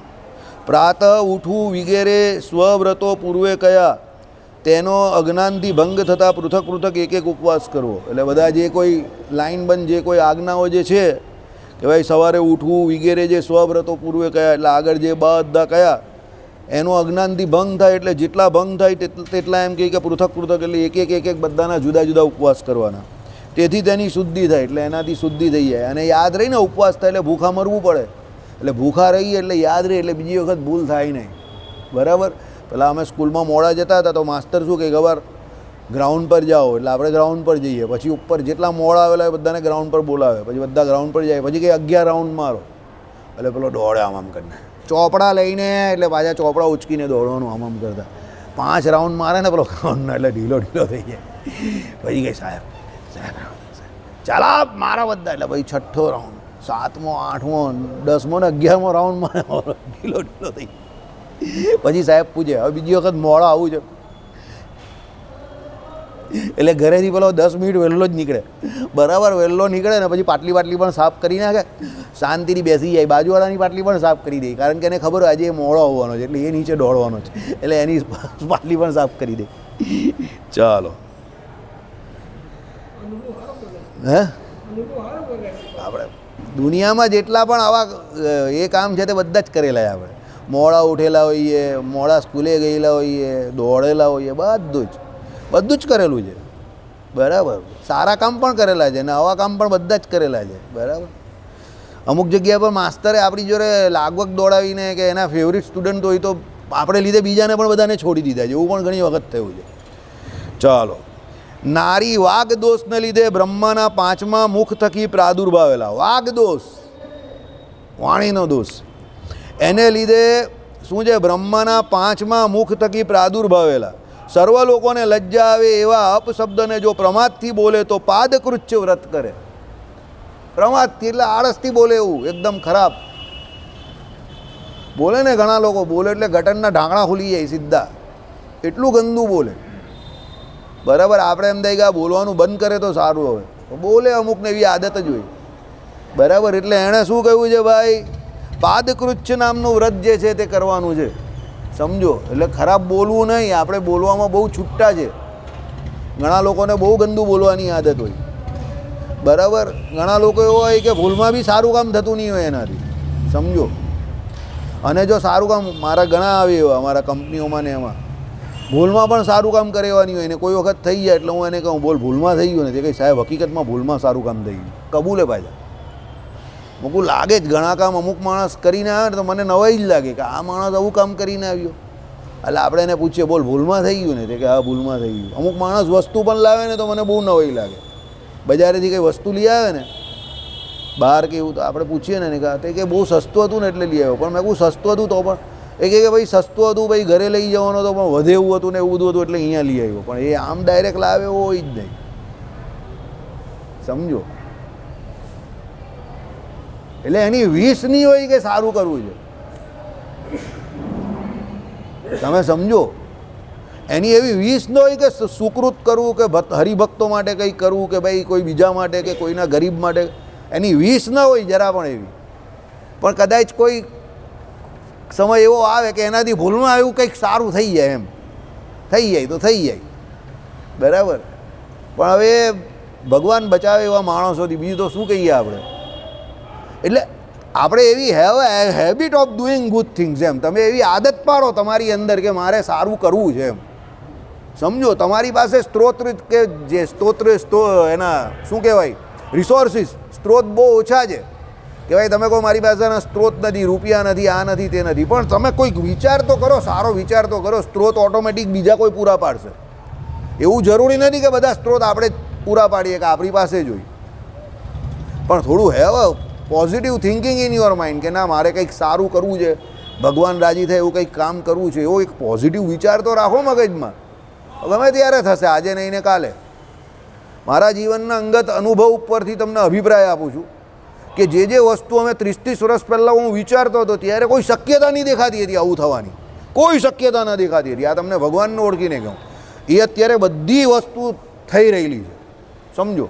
પ્રાતઃ ઉઠવું વગેરે સ્વવ્રતો પૂર્વે કયા તેનો અજ્ઞાનથી ભંગ થતાં પૃથક એક ઉપવાસ કરવો. એટલે બધા જે કોઈ લાઇનબંધ જે કોઈ આજ્ઞાઓ જે છે કે ભાઈ સવારે ઉઠવું વગેરે જે સ્વવ્રતો પૂર્વે કયા, એટલે આગળ જે બધા કયા એનો અજ્ઞાનથી ભંગ થાય, એટલે જેટલા ભંગ થાય તેટલા એમ કે પૃથક એટલે એક બધાના જુદા જુદા ઉપવાસ કરવાના. તેથી તેની શુદ્ધિ થાય, એટલે એનાથી શુદ્ધિ થઈ જાય. અને યાદ રહીને ઉપવાસ થાય એટલે ભૂખા મરવું પડે, એટલે ભૂખા રહીએ એટલે યાદ રહે, એટલે બીજી વખત ભૂલ થાય નહીં, બરાબર. પહેલાં અમે સ્કૂલમાં મોડા જતા હતા તો માસ્તર શું કહે ખબર, ગ્રાઉન્ડ પર જાઓ, એટલે આપણે ગ્રાઉન્ડ પર જઈએ. પછી ઉપર જેટલા મોડા આવેલા હોય બધાને ગ્રાઉન્ડ પર બોલાવે, પછી બધા ગ્રાઉન્ડ પર જાય, પછી કંઈ 11 રાઉન્ડ મારો. એટલે પેલો દોડે આમ કરીને, ચોપડા લઈને એટલે પાછા ચોપડા ઉચકીને દોડવાનું આમ કરતા. 5 રાઉન્ડ મારે ને પેલો ગ્રાઉન્ડના એટલે ઢીલો થઈ જાય. પછી કહે સાહેબ ચાલો મારા બધા, એટલે ભાઈ 6થો રાઉન્ડ, 7મો, 8મો, 10મો ને 11મો રાઉન્ડ મારે ઢીલો થઈ જાય. પછી સાહેબ પૂછે હવે બીજી વખત મોડો આવું છે? એટલે ઘરેથી પેલો 10 મિનિટ વહેલો જ નીકળે. બરાબર વહેલો નીકળે ને પછી પાટલી પણ સાફ કરી નાખે, શાંતિથી બેસી જાય. બાજુવાળાની પાટલી પણ સાફ કરી દે, કારણ કે એને ખબર હોય આજે એ મોડો આવવાનો છે એટલે એ નીચે દોડવાનો છે, એટલે એની પાટલી પણ સાફ કરી દે. ચાલો હે આપણે દુનિયામાં જેટલા પણ આવા એ કામ છે તે બધા જ કરેલા છે આપણે. મોડા ઉઠેલા હોઈએ, મોડા સ્કૂલે ગયેલા હોઈએ, દોડેલા હોઈએ, બધું જ કરેલું છે. બરાબર, સારા કામ પણ કરેલા છે ને આવા કામ પણ બધા જ કરેલા છે. બરાબર, અમુક જગ્યા પર માસ્તરે આપણી જોડે લાગવગ દોડાવીને કે એના ફેવરિટ સ્ટુડન્ટ હોય તો આપણે લીધે બીજાને પણ બધાને છોડી દીધા છે, એવું પણ ઘણી વખત થયું છે. ચાલો, નારી વાઘ દોષને લીધે બ્રહ્માના 5મા મુખ થકી પ્રાદુર્ભાવેલા. વાઘ દોષ, વાણીનો દોષ, એને લીધે શું છે? બ્રહ્માના 5મા મુખ થકી પ્રાદુર્ભાવેલા. સર્વ લોકોને લજ્જા આવે એવા અપશબ્દને જો પ્રમાદથી બોલે તો પાદકૃત્ય વ્રત કરે. પ્રમાદથી એટલે આળસથી બોલે, એવું એકદમ ખરાબ બોલે ને. ઘણા લોકો બોલે એટલે ગટરના ઢાંકણા ખુલી જાય સીધા, એટલું ગંદુ બોલે. બરાબર, આપણે એમ થાય કે આ બોલવાનું બંધ કરે તો સારું. હવે બોલે અમુકને એવી આદત જ હોય. બરાબર, એટલે એણે શું કહ્યું છે ભાઈ? પાદકૃત્ય નામનું વ્રત જે છે તે કરવાનું છે, સમજો. એટલે ખરાબ બોલવું નહીં, આપણે બોલવામાં બહુ છૂટા છે. ઘણા લોકોને બહુ ગંદુ બોલવાની આદત હોય. બરાબર, ઘણા લોકો એવો હોય કે ભૂલમાં બી સારું કામ થતું નહીં હોય એનાથી, સમજો. અને જો સારું કામ, મારા ઘણા આવે એવા અમારા કંપનીઓમાં ને એમાં ભૂલમાં પણ સારું કામ કરે એવાની હોય ને કોઈ વખત થઈ જાય એટલે હું એને કહું બોલ ભૂલમાં થઈ ગયું ને? તે કંઈ સાહેબ હકીકતમાં ભૂલમાં સારું કામ થઈ ગયું, કબૂલે પાછા. મૂકું લાગે જ ઘણા કામ અમુક માણસ કરીને આવે ને તો મને નવાઈ જ લાગે કે આ માણસ આવું કામ કરીને આવ્યો. એટલે આપણે એને પૂછીએ બોલ ભૂલમાં થઈ ગયું ને? તે કે હા ભૂલમાં થઈ ગયું. અમુક માણસ વસ્તુ પણ લાવે ને તો મને બહુ નવાઈ લાગે. બજારેથી કંઈ વસ્તુ લઈ આવે ને બહાર કે એવું, તો આપણે પૂછીએ ને કે બહુ સસ્તું હતું ને એટલે લઈ આવ્યો. પણ મેં કહું સસ્તું હતું તો પણ એ કહે કે ભાઈ સસ્તું હતું ભાઈ ઘરે લઈ જવાનો તો પણ વધે એવું હતું ને એવું બધું હતું એટલે અહીંયા લઈ આવ્યો. પણ એ આમ ડાયરેક્ટ લાવે એવો હોય જ નહીં, સમજો. એટલે એની વીસ નહીં હોય કે સારું કરવું છે, તમે સમજો. એની એવી વીસ ન હોય કે સુકૃત કરવું કે હરિભક્તો માટે કંઈ કરવું કે ભાઈ કોઈ બીજા માટે કે કોઈના ગરીબ માટે. એની વીસ ન હોય જરા પણ એવી. પણ કદાચ કોઈ સમય એવો આવે કે એનાથી ભૂલમાં એવું કંઈક સારું થઈ જાય, એમ થઈ જાય તો થઈ જાય. બરાબર, પણ હવે ભગવાન બચાવે એવા માણસોથી બીજું તો શું કહીએ આપણે. એટલે આપણે એવી habit of doing good things, એમ તમે એવી આદત પાડો તમારી અંદર કે મારે સારું કરવું છે, એમ સમજો. તમારી પાસે સ્ત્રોત કે જે એના શું કહેવાય રિસોર્સિસ, સ્ત્રોત બહુ ઓછા છે કે ભાઈ તમે કહો મારી પાસે સ્ત્રોત નથી, રૂપિયા નથી, આ નથી, તે નથી. પણ તમે કોઈક વિચાર તો કરો, સારો વિચાર તો કરો. સ્ત્રોત ઓટોમેટિક બીજા કોઈ પૂરા પાડશે. એવું જરૂરી નથી કે બધા સ્ત્રોત આપણે જ પૂરા પાડીએ કે આપણી પાસે જ હોય. પણ થોડું have positive thinking in your mind કે ના મારે કંઈક સારું કરવું છે, ભગવાન રાજી થાય એવું કંઈક કામ કરવું છે, એવો એક પોઝિટિવ વિચાર તો રાખો મગજમાં. ગમે ત્યારે થશે, આજે નહીં ને કાલે. મારા જીવનના અંગત અનુભવ ઉપરથી તમને અભિપ્રાય આપું છું કે જે વસ્તુ અમે 30-30 વર્ષ પહેલાં હું વિચારતો હતો ત્યારે કોઈ શક્યતા નહીં દેખાતી હતી આવું થવાની, કોઈ શક્યતા ન દેખાતી હતી. આ તમને ભગવાનને ઓળખીને કહું, એ અત્યારે બધી વસ્તુ થઈ રહેલી છે, સમજો.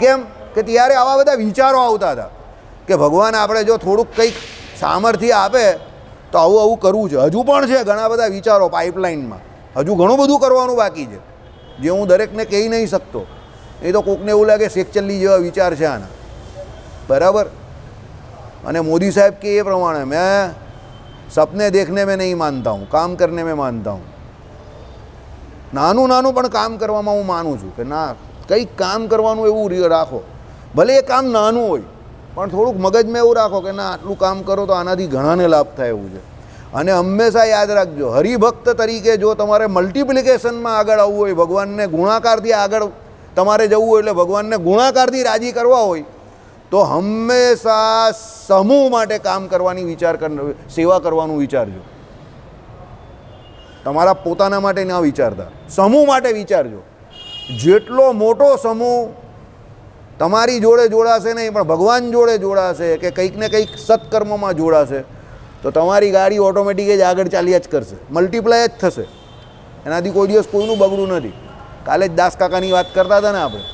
કેમ કે ત્યારે આવા બધા વિચારો આવતા હતા કે ભગવાન આપણે જો થોડુંક કંઈક સામર્થ્ય આપે તો આવું આવું કરવું છે. હજુ પણ છે ઘણા બધા વિચારો પાઇપલાઇનમાં, હજુ ઘણું બધું કરવાનું બાકી છે જે હું દરેકને કહી નહીં શકતો. એ તો કોકને એવું લાગે શેખચલ્લી જેવા વિચાર છે આના, બરાબર. અને મોદી સાહેબ કે એ પ્રમાણે મેં સપને દેખને મેં નહીં માનતા હું, કામ કરને મેં માનતા હું. નાનું નાનું પણ કામ કરવામાં હું માનું છું કે ના કંઈક કામ કરવાનું એવું રાખો. ભલે એ કામ નાનું હોય પણ થોડુંક મગજમાં એવું રાખો કે ના આટલું કામ કરો તો આનાથી ઘણાને લાભ થાય એવું છે. અને હંમેશા યાદ રાખજો, હરિભક્ત તરીકે જો તમારે મલ્ટિપ્લિકેશનમાં આગળ આવવું હોય, ભગવાનને ગુણાકારથી આગળ તમારે જવું હોય, એટલે ભગવાનને ગુણાકારથી રાજી કરવા હોય તો હંમેશા સમૂહ માટે કામ કરવાની સેવા કરવાનું વિચારજો. તમારા પોતાના માટે ના વિચારતા, સમૂહ માટે વિચારજો. જેટલો મોટો સમૂહ તમારી જોડે જોડાશે નહીં, પણ ભગવાન જોડે જોડાશે કે કંઈક ને કંઈક સત્કર્મમાં જોડાશે, તો તમારી ગાડી ઓટોમેટિક જ આગળ ચાલ્યા જ કરશે, મલ્ટીપ્લાય જ થશે. એનાથી કોઈ દિવસ કોઈનું બગડું નથી. કાલે જ દાસ કાકાની વાત કરતા હતા ને આપણે,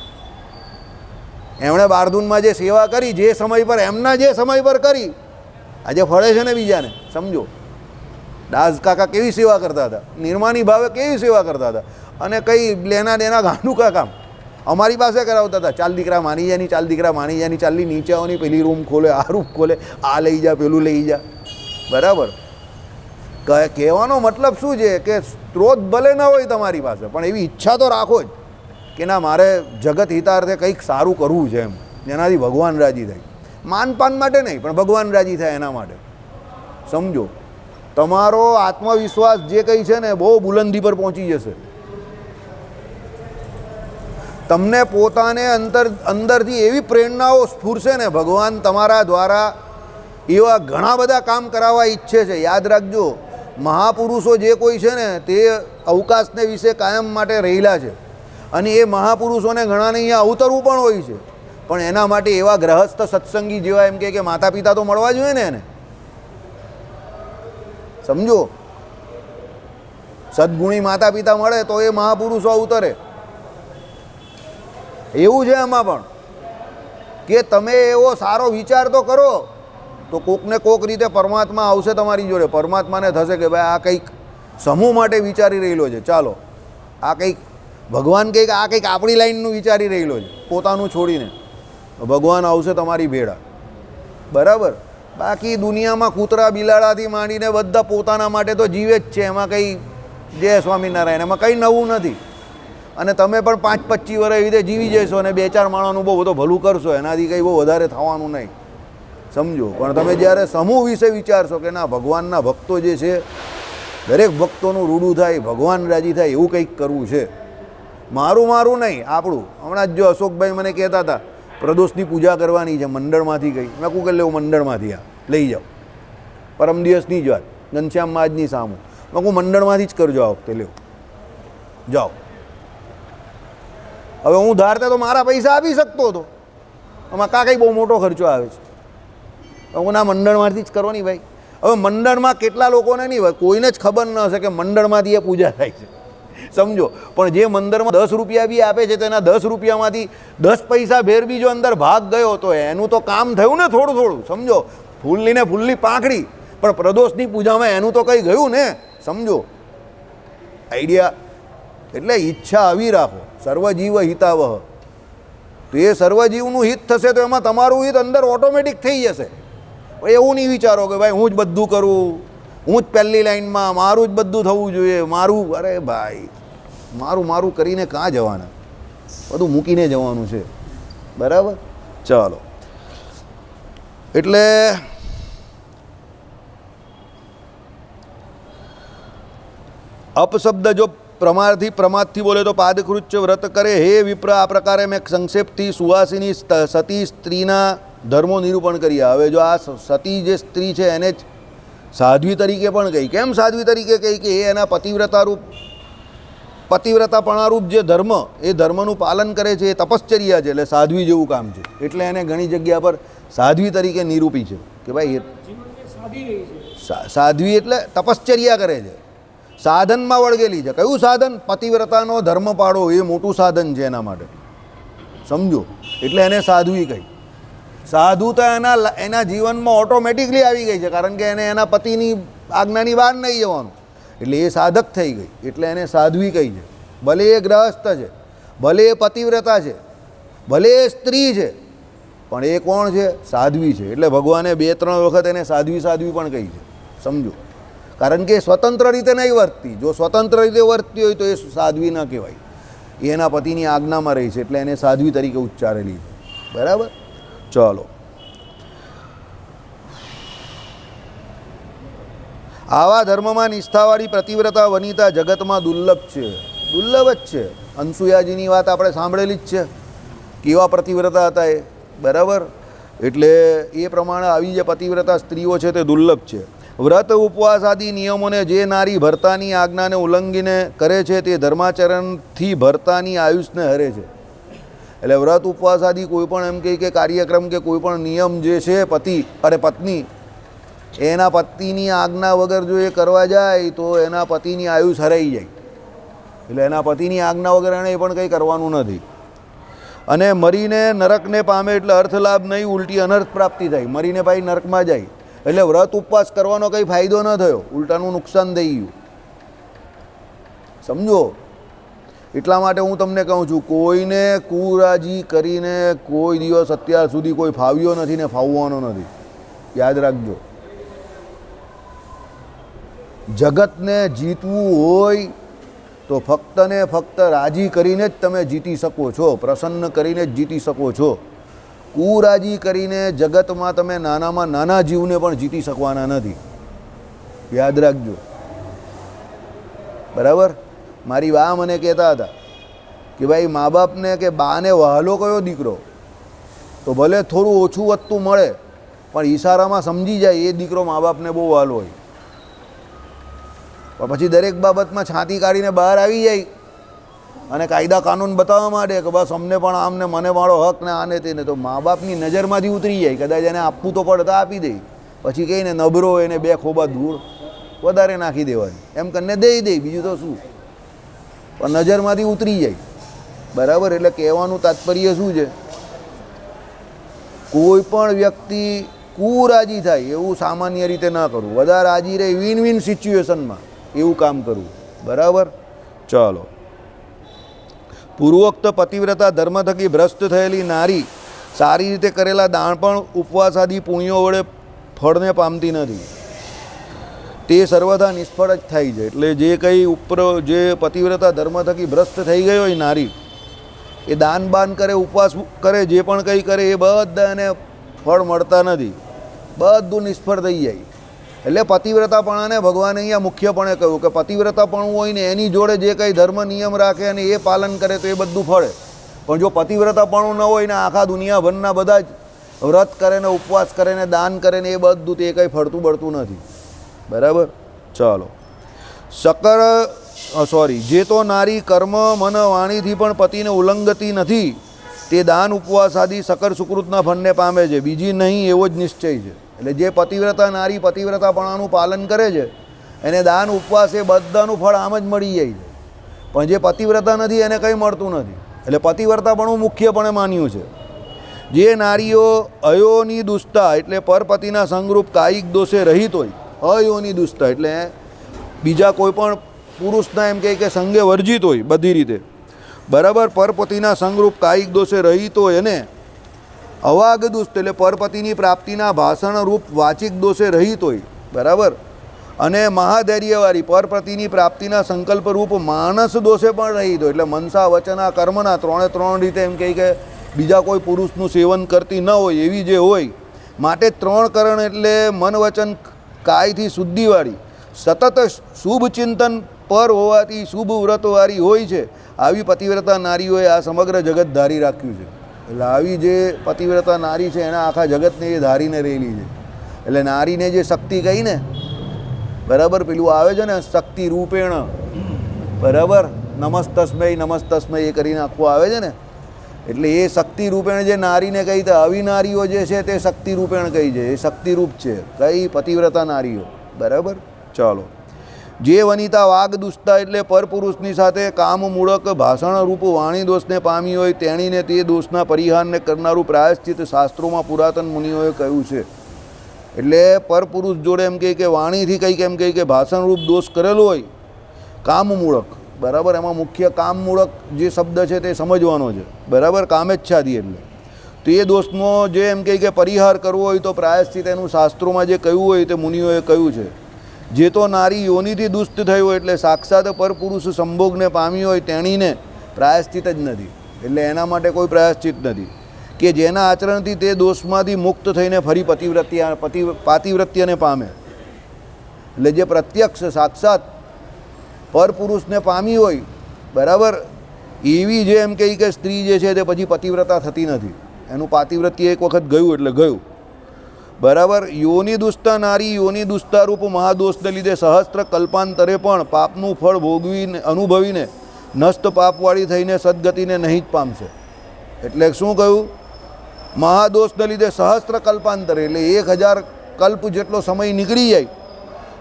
એમણે બારદૂનમાં જે સેવા કરી, જે સમય પર એમના જે સમય પર કરી, આજે ફળે છે ને બીજાને. સમજો, દાસ કાકા કેવી સેવા કરતા હતા, નિર્માની ભાવે કેવી સેવા કરતા હતા, અને કંઈ લેના દેના ગાંડું કામ અમારી પાસે કરાવતા હતા. ચાલ દીકરા માની જાની, ચાલ દીકરા માની જાની, ચાલની નીચે આવની, પેલી રૂમ ખોલે, આ રૂમ ખોલે, આ લઈ જા, પેલું લઈ જા. બરાબર. કહેવાનો મતલબ શું છે કે સ્ત્રોત ભલે ન હોય તમારી પાસે, પણ એવી ઈચ્છા તો રાખો જ કે ના, મારે જગત હિતાર્થે કંઈક સારું કરવું છે, એમ જેનાથી ભગવાન રાજી થાય. માનપાન માટે નહીં, પણ ભગવાન રાજી થાય એના માટે. સમજો, તમારો આત્મવિશ્વાસ જે કંઈ છે ને બહુ બુલંદી પર પહોંચી જશે. તમને પોતાને અંદરથી એવી પ્રેરણાઓ સ્ફૂરશે ને, ભગવાન તમારા દ્વારા એવા ઘણા બધા કામ કરાવવા ઈચ્છે છે. યાદ રાખજો, મહાપુરુષો જે કોઈ છે ને તે અવકાશને વિશે કાયમ માટે રહેલા છે, અને એ મહાપુરુષોને ઘણાને અહીંયા અવતરવું પણ હોય છે, પણ એના માટે એવા ગ્રહસ્થ સત્સંગી જેવા એમ કે માતા પિતા તો મળવા જોઈએ ને એને. સમજો, સદગુણી માતા પિતા મળે તો એ મહાપુરુષો અવતરે. એવું છે આમાં પણ કે તમે એવો સારો વિચાર તો કરો, તો કોકને કોક રીતે પરમાત્મા આવશે તમારી જોડે. પરમાત્માને થશે કે ભાઈ આ કંઈક સમૂહ માટે વિચારી રહેલો છે, ચાલો આ કંઈક ભગવાન કંઈક આ કંઈક આપણી લાઈનનું વિચારી રહેલો છે, પોતાનું છોડીને. ભગવાન આવશે તમારી ભેળા. બરાબર. બાકી દુનિયામાં કૂતરા બિલાડાથી માંડીને બધા પોતાના માટે તો જીવે જ છે, એમાં કંઈ જય સ્વામિનારાયણ, એમાં કંઈ નવું નથી. અને તમે પણ 5-25 વર્ષ એવી રીતે જીવી જશો અને 2-4 માણસનું બહુ બધું ભલું કરશો, એનાથી કંઈ બહુ વધારે થવાનું નહીં. સમજો, પણ તમે જ્યારે સમૂહ વિશે વિચારશો કે ના, ભગવાનના ભક્તો જે છે દરેક ભક્તોનું રૂડું થાય, ભગવાન રાજી થાય એવું કંઈક કરવું છે. મારું નહીં, આપણું. હમણાં જ જો અશોકભાઈ મને કહેતા હતા પ્રદોષની પૂજા કરવાની છે મંડળમાંથી. ગઈ મેં કહું કે લેવું મંડળમાંથી, આ લઈ જાઓ. પરમ દિવસની જ વાત, ઘનશ્યામ મહારાજની સામું. મેં કહું મંડળમાંથી જ કરજો આ વખતે, લેવો જાઓ. હવે હું ધારતા તો મારા પૈસા આપી શકતો હતો, આમાં કંઈ બહુ મોટો ખર્ચો આવે છે. હું ના, મંડળમાંથી જ કરવાની ભાઈ. હવે મંડળમાં કેટલા લોકોને નહીં હોય, કોઈને જ ખબર ન હશે કે મંડળમાંથી એ પૂજા થાય છે. સમજો, પણ જે મંદિરમાં 10 રૂપિયા બી આપે છે, તેના 10 રૂપિયામાંથી 10 પૈસા ભેર બી જો અંદર ભાગ ગયો તો એનું તો કામ થયું ને થોડું થોડું. સમજો, ફૂલની ને ફૂલની પાંખડી, પણ પ્રદોષની પૂજામાં એનું તો કંઈ ગયું ને. સમજો આઈડિયા. એટલે ઈચ્છા આવી રાખો, સર્વજીવ હિતાવહ. તો એ સર્વજીવનું હિત થશે તો એમાં તમારું હિત અંદર ઓટોમેટિક થઈ જશે. એવું નહીં વિચારો કે ભાઈ હું જ બધું કરું, હું જ પહેલી લાઈનમાં, મારું જ બધું થવું જોઈએ, મારું. અરે ભાઈ, મારું કરીને કાં જવાના? બધું મૂકીને જવાનું છે. બરાબર. ચાલો, એટલે અપશબ્દ જો પ્રમાદથી બોલે તો પાદકૃત્ય વ્રત કરે. હે વિપ્ર, આ પ્રકારે મેં સંક્ષેપથી સુવાસિની સતી સ્ત્રીના ધર્મો નિરૂપણ કર્યા. હવે જો આ સતી જે સ્ત્રી છે એને જ સાધ્વી તરીકે પણ કહી. કેમ સાધ્વી તરીકે કહી? કે એ એના પતિવ્રતાપણારૂપ જે ધર્મ, એ ધર્મનું પાલન કરે છે, એ તપશ્ચર્યા છે, એટલે સાધ્વી જેવું કામ છે. એટલે એને ઘણી જગ્યા પર સાધ્વી તરીકે નિરૂપી છે કે ભાઈ સાધ્વી એટલે તપશ્ચર્યા કરે છે, સાધનમાં વળગેલી છે. કયું સાધન? પતિવ્રતાનો ધર્મ પાળો, એ મોટું સાધન છે એના માટે. સમજો, એટલે એને સાધ્વી કહી. સાધુતા એના જીવનમાં ઓટોમેટિકલી આવી ગઈ છે, કારણ કે એને એના પતિની આજ્ઞાની બહાર નહીં જવાનું, એટલે એ સાધક થઈ ગઈ, એટલે એને સાધ્વી કહી છે. ભલે એ ગ્રહસ્થ છે, ભલે એ પતિવ્રતા છે, ભલે એ સ્ત્રી છે, પણ એ કોણ છે? સાધ્વી છે. એટલે ભગવાને 2-3 વખત એને સાધ્વી પણ કહી છે. સમજો, કારણ કે સ્વતંત્ર રીતે નહીં વર્તતી. જો સ્વતંત્ર રીતે વર્તતી હોય તો એ સાધ્વી ન કહેવાય. એ એના પતિની આજ્ઞામાં રહી છે, એટલે એને સાધ્વી તરીકે ઉચ્ચારેલી છે. બરાબર. ચાલો, આવા ધર્મમાં નિષ્ઠાવાળી પતિવ્રતા વનિતા જગતમાં દુર્લભ છે. દુર્લભ જ છે. અંસુયાજીની વાત આપણે સાંભળેલી જ છે, કેવા પતિવ્રતા હતા એ. બરાબર. એટલે એ પ્રમાણે આવી જે પતિવ્રતા સ્ત્રીઓ છે તે દુર્લભ છે. વ્રત ઉપવાસ આદિ નિયમોને જે નારી ભરતાની આજ્ઞાને ઉલ્લંઘીને કરે છે તે ધર્માચરણથી ભરતાની આયુષને હરે છે. એટલે વ્રત ઉપવાસ આદિ કોઈ પણ એમ કહે કે કાર્યક્રમ કે કોઈ પણ નિયમ જે છે પત્ની એના પતિની આજ્ઞા વગર જો એ કરવા જાય તો એના પતિની આયુષ હરાઈ જાય. એટલે એના પતિની આજ્ઞા વગર એને એ પણ કંઈ કરવાનું નથી. અને મરીને નરકને પામે એટલે અર્થલાભ નહીં, ઉલટી અનર્થ પ્રાપ્તિ થાય. મરીને ભાઈ નરકમાં જાય એટલે વ્રત ઉપવાસ કરવાનો કંઈ ફાયદો ન થયો, ઉલટાનું નુકસાન થઈ ગયું. સમજો. એટલા માટે હું તમને કહું છું, કોઈને કુરાજી કરીને કોઈ દિવસ અત્યાર સુધી કોઈ ફાવ્યો નથી ને ફાવવાનો નથી. યાદ રાખજો. જગતને જીતવું હોય તો ફક્ત ને ફક્ત રાજી કરીને જ તમે જીતી શકો છો, પ્રસન્ન કરીને જ જીતી શકો છો. કુરાજી કરીને જગતમાં તમે નાનામાં નાના જીવને પણ જીતી શકવાના નથી. યાદ રાખજો. બરાબર. મારી બા મને કહેતા હતા કે ભાઈ મા બાપને કે બાને વહાલો કયો દીકરો તો ભલે થોડું ઓછું વધતું મળે પણ ઈશારામાં સમજી જાય એ દીકરો મા બાપને બહુ વહાલો હોય. પણ પછી દરેક બાબતમાં છાતી કાઢીને બહાર આવી જાય અને કાયદા કાનૂન બતાવવા માંડે કે બસ અમને પણ આમને મને મારો હક ને આને તેને, તો મા બાપની નજરમાંથી ઉતરી જાય. કદાચ એને આપવું તો પડે તો આપી દે, પછી કહીને નબરો એને બે ખોબા ધૂળ વધારે નાખી દેવાની, એમ કરીને દઈ દે, બીજું તો શું. પણ નજરમાંથી ઉતરી જાય. બરાબર. એટલે કહેવાનું તાત્પર્ય શું છે, કોઈ પણ વ્યક્તિ કુરાજી થાય એવું સામાન્ય રીતે ન કરવું. વધારે રાજી રહે વિન વિન સિચ્યુએશનમાં એવું કામ કરવું. બરાબર. ચાલો. પૂર્વોક્ત પતિવ્રતા ધર્મ થકી ભ્રષ્ટ થયેલી નારી સારી રીતે કરેલા દાન પણ ઉપવાસ આદિ પુણ્યો વડે ફળને પામતી નથી. તે સર્વથા નિષ્ફળ જ થાય છે. એટલે જે કંઈ ઉપર જે પતિવ્રતા ધર્મ થકી ભ્રષ્ટ થઈ ગઈ હોય નારી, એ દાન બાન કરે, ઉપવાસ કરે, જે પણ કંઈ કરે એ બધાને ફળ મળતા નથી, બધું નિષ્ફળ થઈ જાય. એટલે પતિવ્રતાપણાને ભગવાને અહીંયા મુખ્યપણે કહ્યું કે પતિવ્રતાપણું હોય ને એની જોડે જે કંઈ ધર્મ નિયમ રાખે અને એ પાલન કરે તો એ બધું ફળે. પણ જો પતિવ્રતાપણું ન હોય ને આખા દુનિયાભરના બધા જ વ્રત કરે ને ઉપવાસ કરે ને દાન કરે ને એ બધું તે કંઈ ફળતું બળતું નથી. બરાબર. ચાલો. જે તો નારી કર્મ મન વાણીથી પણ પતિને ઉલ્લંઘતી નથી તે દાન ઉપવાસ આદિ સકર સુકૃતના ફળને પામે છે, બીજી નહીં એવો જ નિશ્ચય છે. એટલે જે પતિવ્રતા નારી પતિવ્રતાપણાનું પાલન કરે છે એને દાન ઉપવાસ એ બધાનું ફળ આમ જ મળી જાય છે. પણ જે પતિવ્રતા નથી એને કંઈ મળતું નથી. એટલે પતિવ્રતાપણું મુખ્યપણે માન્યું છે. જે નારીઓ અયોની દુષ્ટા એટલે પરપતિના સંગરૂપ કાયિક દોષે રહિત હોય, અયોની દુષ્ટા એટલે બીજા કોઈ પણ પુરુષના એમ કહે કે સંગે વર્જિત હોય બધી રીતે. બરાબર. પરપતિના સંગરૂપ કાયિક દોષે રહિત હોય અને અવાગ દુષ્ટ એટલે પરપતિની પ્રાપ્તિના ભાષણ રૂપ વાચિક દોષે રહિત હોય. બરાબર. અને મહાધૈર્યવાળી પરપતિની પ્રાપ્તિના સંકલ્પ રૂપ માનસ દોષે પણ રહિત હોય. એટલે મનસા વચના કર્મના ત્રણ રીતે એમ કહે કે બીજા કોઈ પુરુષનું સેવન કરતી ન હોય એવી જે હોય. માટે 3 કરણ એટલે મન વચન કાયથી શુદ્ધિવાળી, સતત શુભ ચિંતન પર હોવાથી શુભ વ્રતવાળી હોય છે. આવી પતિવ્રતા નારીઓએ આ સમગ્ર જગત ધારી રાખ્યું છે. એટલે આવી જે પતિવ્રતા નારી છે એના આખા જગતને એ ધારીને રહેલી છે. એટલે નારીને જે શક્તિ કહી ને, બરાબર, પેલું આવે છે ને શક્તિ રૂપેણ, બરાબર, નમસ્તસ્મય એ કરીને આખું આવે છે ને, એટલે એ શક્તિ રૂપેણ જે નારીને કહી તો આવી નારીઓ જે છે તે શક્તિ રૂપેણ કહી છે. એ શક્તિરૂપ છે કઈ પતિવ્રતા નારીઓ. બરાબર. ચાલો. જે વનિતા વાગ દુષ્ટા એટલે પરપુરુષની સાથે કામ મૂળક ભાષણ રૂપ વાણી દોષને પામી હોય તેણીને તે દોષના પરિહારને કરનારું પ્રાયશ્ચિત શાસ્ત્રોમાં પુરાતન મુનિઓએ કહ્યું છે. એટલે પરપુરુષ જોડે એમ કહે કે વાણીથી કંઈક એમ કહે કે ભાષણરૂપ દોષ કરેલો હોય, કામ મૂળક. બરાબર. એમાં મુખ્ય કામ મૂળક જે શબ્દ છે તે સમજવાનો છે. બરાબર. કામેચ્છાથી એટલે તો એ દોષનો જે એમ કહે કે પરિહાર કરવો હોય તો પ્રાયશ્ચિત એનું શાસ્ત્રોમાં જે કહ્યું હોય તે મુનિઓએ કહ્યું છે. જે તો નારી યોનિથી દુષ્ટ થયું હોય એટલે સાક્ષાત પરપુરુષ સંભોગને પામી હોય તેણીને પ્રાયશ્ચિત જ નથી. એટલે એના માટે કોઈ પ્રાયશ્ચિત નથી કે જેના આચરણથી તે દોષમાંથી મુક્ત થઈને ફરી પાતિવ્રત્યને પામે. એટલે જે પ્રત્યક્ષ સાક્ષાત પરપુરુષને પામી હોય, બરાબર, એવી જે એમ કહી કે સ્ત્રી જે છે તે પછી પતિવ્રતા થતી નથી. એનું પાતિવ્રત્ય એક વખત ગયું એટલે ગયું. બરાબર. યોનિ દુષ્ટા નારી યોનિ દુષ્ટારૂપ મહાદોષને લીધે સહસ્ત્ર કલ્પાંતરે પણ પાપનું ફળ ભોગવીને અનુભવીને નષ્ટ પાપવાળી થઈને સદગતિને નહીં જ પામશે. એટલે શું કહ્યું? મહાદોષને લીધે સહસ્ત્ર કલ્પાંતરે એટલે 1000 કલ્પ જેટલો સમય નીકળી જાય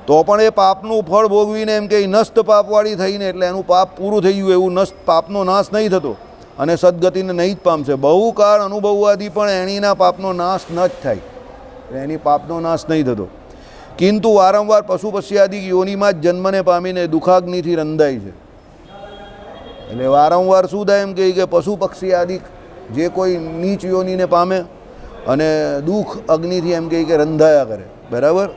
તો પણ એ પાપનું ફળ ભોગવીને એમ કે નષ્ટ પાપવાળી થઈને એટલે એનું પાપ પૂરું થઈ ગયું એવું નષ્ટ પાપનો નાશ નહીં થતો અને સદગતિને નહીં જ પામશે. બહુ કાળ અનુભવવાથી પણ એણીના પાપનો નાશ ન જ થાય, એની પાપનો નાશ નહીં થતો. કિંતુ વારંવાર પશુ પક્ષ્યાદિક યોનિમાં જ જન્મને પામીને દુઃખાગ્નિથી રંધાય છે. એટલે વારંવાર શું થાય એમ કે પશુ પક્ષી આદિક જે કોઈ નીચ યોનિને પામે અને દુઃખ અગ્નિથી એમ કે રંધાયા કરે. બરાબર.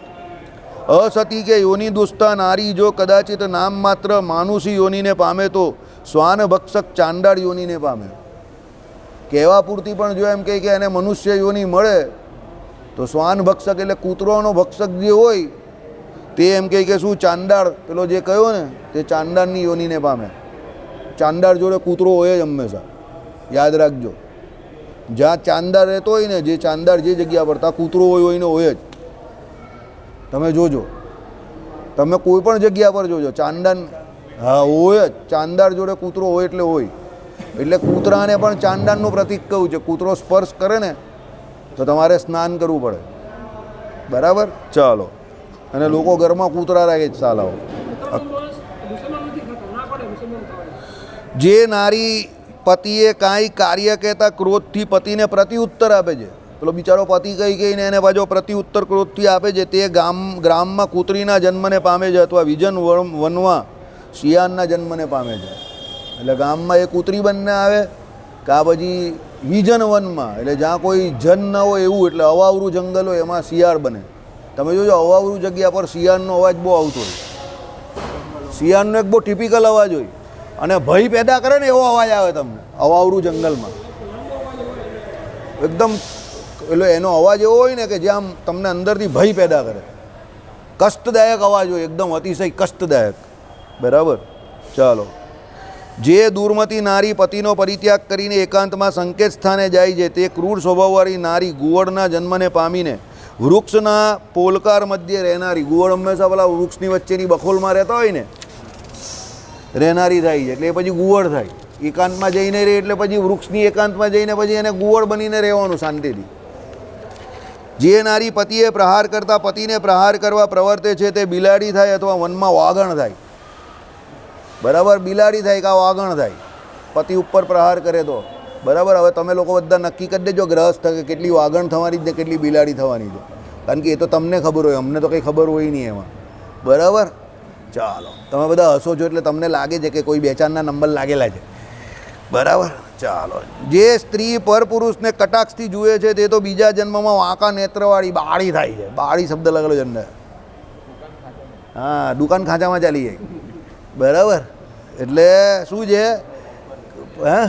અસતી કે યોનિ દુષ્ટા નારી જો કદાચિત નામ માત્ર માનુષી યોનિને પામે તો શ્વાન ભક્ષક ચાંડાળ યોનિને પામે. કહેવા પૂરતી પણ જો એમ કે એને મનુષ્ય યોનિ મળે તો શ્વાન ભક્ષક એટલે કૂતરોનો ભક્ષક જે હોય તે એમ કે શું ચાંડાળ પેલો જે કહ્યો ને તે ચાંડાળની યોનિને પામે. ચાંડાળ જોડે કૂતરો હોય જ હંમેશા, યાદ રાખજો. જ્યાં ચાંદાર રહેતો હોય ને, જે ચાંદાર જે જગ્યા પર ત્યાં કૂતરો હોય ને હોય જ. તમે જોજો, તમે કોઈ પણ જગ્યા પર જોજો ચાંદાન, હા હોય જ. ચાંદાર જોડે કૂતરો હોય એટલે હોય. એટલે કૂતરાને પણ ચાંદાનનું પ્રતીક કહ્યું છે. કૂતરો સ્પર્શ કરે ને તો તમારે સ્નાન કરવું પડે. બરાબર. ચાલો. અને લોકો ઘરમાં કૂતરા રાખે જ સાલાઓ. જે નારી પતિએ કાંઈ કાર્ય કહેતા ક્રોધથી પતિને પ્રત્યુત્તર આપે છે, પેલો બિચારો પતિ કહીને એને પાછો પ્રત્યુત્તર ક્રોધથી આપે છે, તે ગ્રામમાં કૂતરીના જન્મને પામે છે અથવા વિજન વનમાં શિયાળના જન્મને પામે છે. એટલે ગામમાં એ કૂતરી બનને આવે કાં પછી વિજન વનમાં, એટલે જ્યાં કોઈ જન ન હોય એવું, એટલે અવાવરું જંગલ હોય એમાં શિયાળ બને. તમે જોજો અવાવરું જગ્યા પર શિયાળનો અવાજ બહુ આવતો હોય. શિયાળનો એક બહુ ટિપિકલ અવાજ હોય અને ભય પેદા કરે ને એવો અવાજ આવે તમને અવાવરું જંગલમાં એકદમ. એટલે એનો અવાજ એવો હોય ને કે જે આમ તમને અંદરથી ભય પેદા કરે. કષ્ટદાયક અવાજ હોય, એકદમ અતિશય કષ્ટદાયક. બરાબર. ચાલો. જે દુર્મતી નારી પતિનો પરિત્યાગ કરીને એકાંતમાં સંકેત સ્થાને જાય છે તે ક્રૂર સ્વભાવવાળી નારી ગુવળના જન્મને પામીને વૃક્ષના પોલકાર મધ્યે રહેનારી, ગુવળ હંમેશા પેલા વૃક્ષની વચ્ચેની બખોલમાં રહેતા હોય ને, રહેનારી થાય છે એટલે એ પછી ગુવળ થાય. એકાંતમાં જઈને રહે એટલે પછી વૃક્ષની એકાંતમાં જઈને પછી એને ગુવળ બનીને રહેવાનું શાંતિથી. જે નારી પતિએ પ્રહાર કરતા પતિને પ્રહાર કરવા પ્રવર્તે છે તે બિલાડી થાય અથવા વનમાં વાગણ થાય. બરાબર. બિલાડી થાય કે વાગણ થાય પતિ ઉપર પ્રહાર કરે તો. બરાબર. હવે તમે લોકો બધા નક્કી કરી દેજો ગ્રહસ્થ કે કેટલી વાગણ થવાની છે ને કેટલી બિલાડી થવાની છે, કારણ કે એ તો તમને ખબર હોય, અમને તો કંઈ ખબર હોય નહીં એમાં. બરાબર. ચાલો. તમે બધા હસો છો એટલે તમને લાગે છે કે કોઈ 2-4ના નંબર લાગેલા છે. બરાબર. ચાલો. જે સ્ત્રી પરપુરુષને કટાક્ષથી જુએ છે તે તો બીજા જન્મમાં વાંકા નેત્રવાળી બાળી થાય છે. બાળી શબ્દ લગેલો છે અંદર. હા, દુકાન ખાંચામાં ચાલી જાય. બરાબર. એટલે શું છે? હા,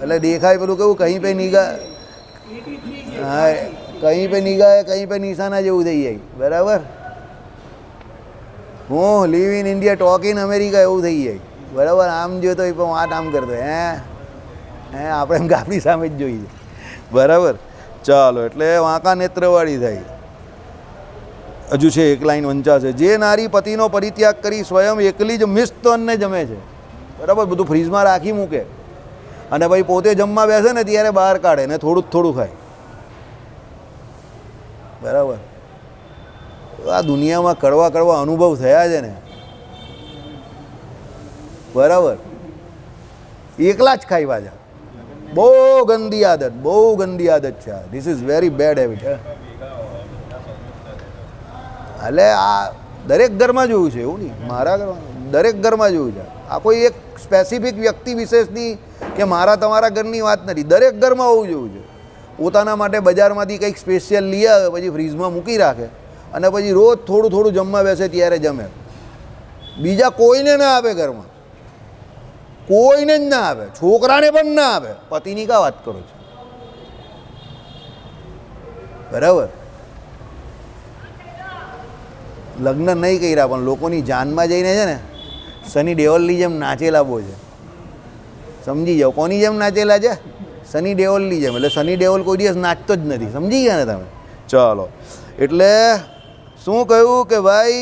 એટલે દેખાય પેલું કેવું કहीं पे નિગાહ, હા કहीं पे નિગાહ કहीं पे નિશાના જેવું થઈ જાય. બરાબર. હું live in India talk in America એવું થઈ જાય. બરાબર. આમ જોતો એ પણ વાત આમ કરતો આપણે એમ આપણી સામે જ જોઈએ. બરાબર. ચાલો. એટલે વાંકા નેત્રવાળી થાય. હજુ છે એક લાઈન વંચાશે. જે નારી પતિનો પરિત્યાગ કરી સ્વયં એકલી જ મિષ્ટ અન્નને જમે છે. બરાબર. બધું ફ્રીજમાં રાખી મૂકે અને ભાઈ પોતે જમવા બેસે ને ત્યારે બહાર કાઢે ને થોડું થોડું ખાય. બરાબર. આ દુનિયામાં કડવા કડવા અનુભવ થયા છે ને. બરાબર. એકલા જ ખાઈ પાછા. બહુ ગંદી આદત, બહુ ગંદી આદત છે આ. This is very bad habit. એટલે આ દરેક ઘરમાં જોયું છે, એવું નહીં મારા ઘરમાં, દરેક ઘરમાં જોયું છે. આ કોઈ એક સ્પેસિફિક વ્યક્તિ વિશેષની કે મારા તમારા ઘરની વાત નથી, દરેક ઘરમાં હોવું જોયું છે. પોતાના માટે બજારમાંથી કંઈક સ્પેશિયલ લઈ આવે પછી ફ્રીજમાં મૂકી રાખે અને પછી રોજ થોડું થોડું જમવા બેસે ત્યારે જમે. બીજા કોઈને ના આપે ઘરમાં, કોઈને જ ના આપે, છોકરાને પણ ના આપે. પતિની કા વાત કરો છો? બરાબર. લગ્ન નહીં કર્યા પણ લોકોની જાનમાં જઈને છે ને સની દેઓલની જેમ નાચેલા બહુ છે. સમજી જાઓ. કોની જેમ નાચેલા છે? સની દેઓલની જેમ. એટલે સની દેઓલ કોઈ દિવસ નાચતો જ નથી, સમજી ગયા ને તમે? ચાલો, એટલે શું કહ્યું કે ભાઈ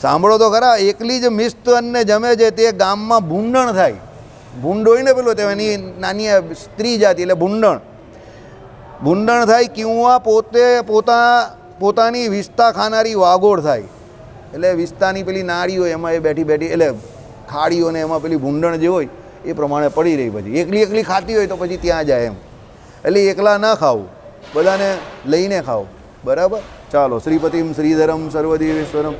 સાંભળો તો ખરા, એકલી જ મિસ્ત અન્ને જમે છે તે ગામમાં ભૂંડણ થાય. ભૂંડ હોય ને પેલો તેની નાની સ્ત્રી જાતિ એટલે ભૂંડણ થાય. કિંવા પોતાની વિસ્તા ખાનારી વાગોળ થાય. એટલે વિસ્તાની પેલી નાળી હોય એમાં એ બેઠી એટલે ખાડીઓને એમાં પેલી ભૂંડણ જે હોય એ પ્રમાણે પડી રહી. પછી એકલી ખાતી હોય તો પછી ત્યાં જાય એમ. એટલે એકલા ના ખાવું, બધાને લઈને ખાવું. બરાબર? ચાલો, શ્રીપતિમ શ્રીધરમ સર્વદેવેશ્વરમ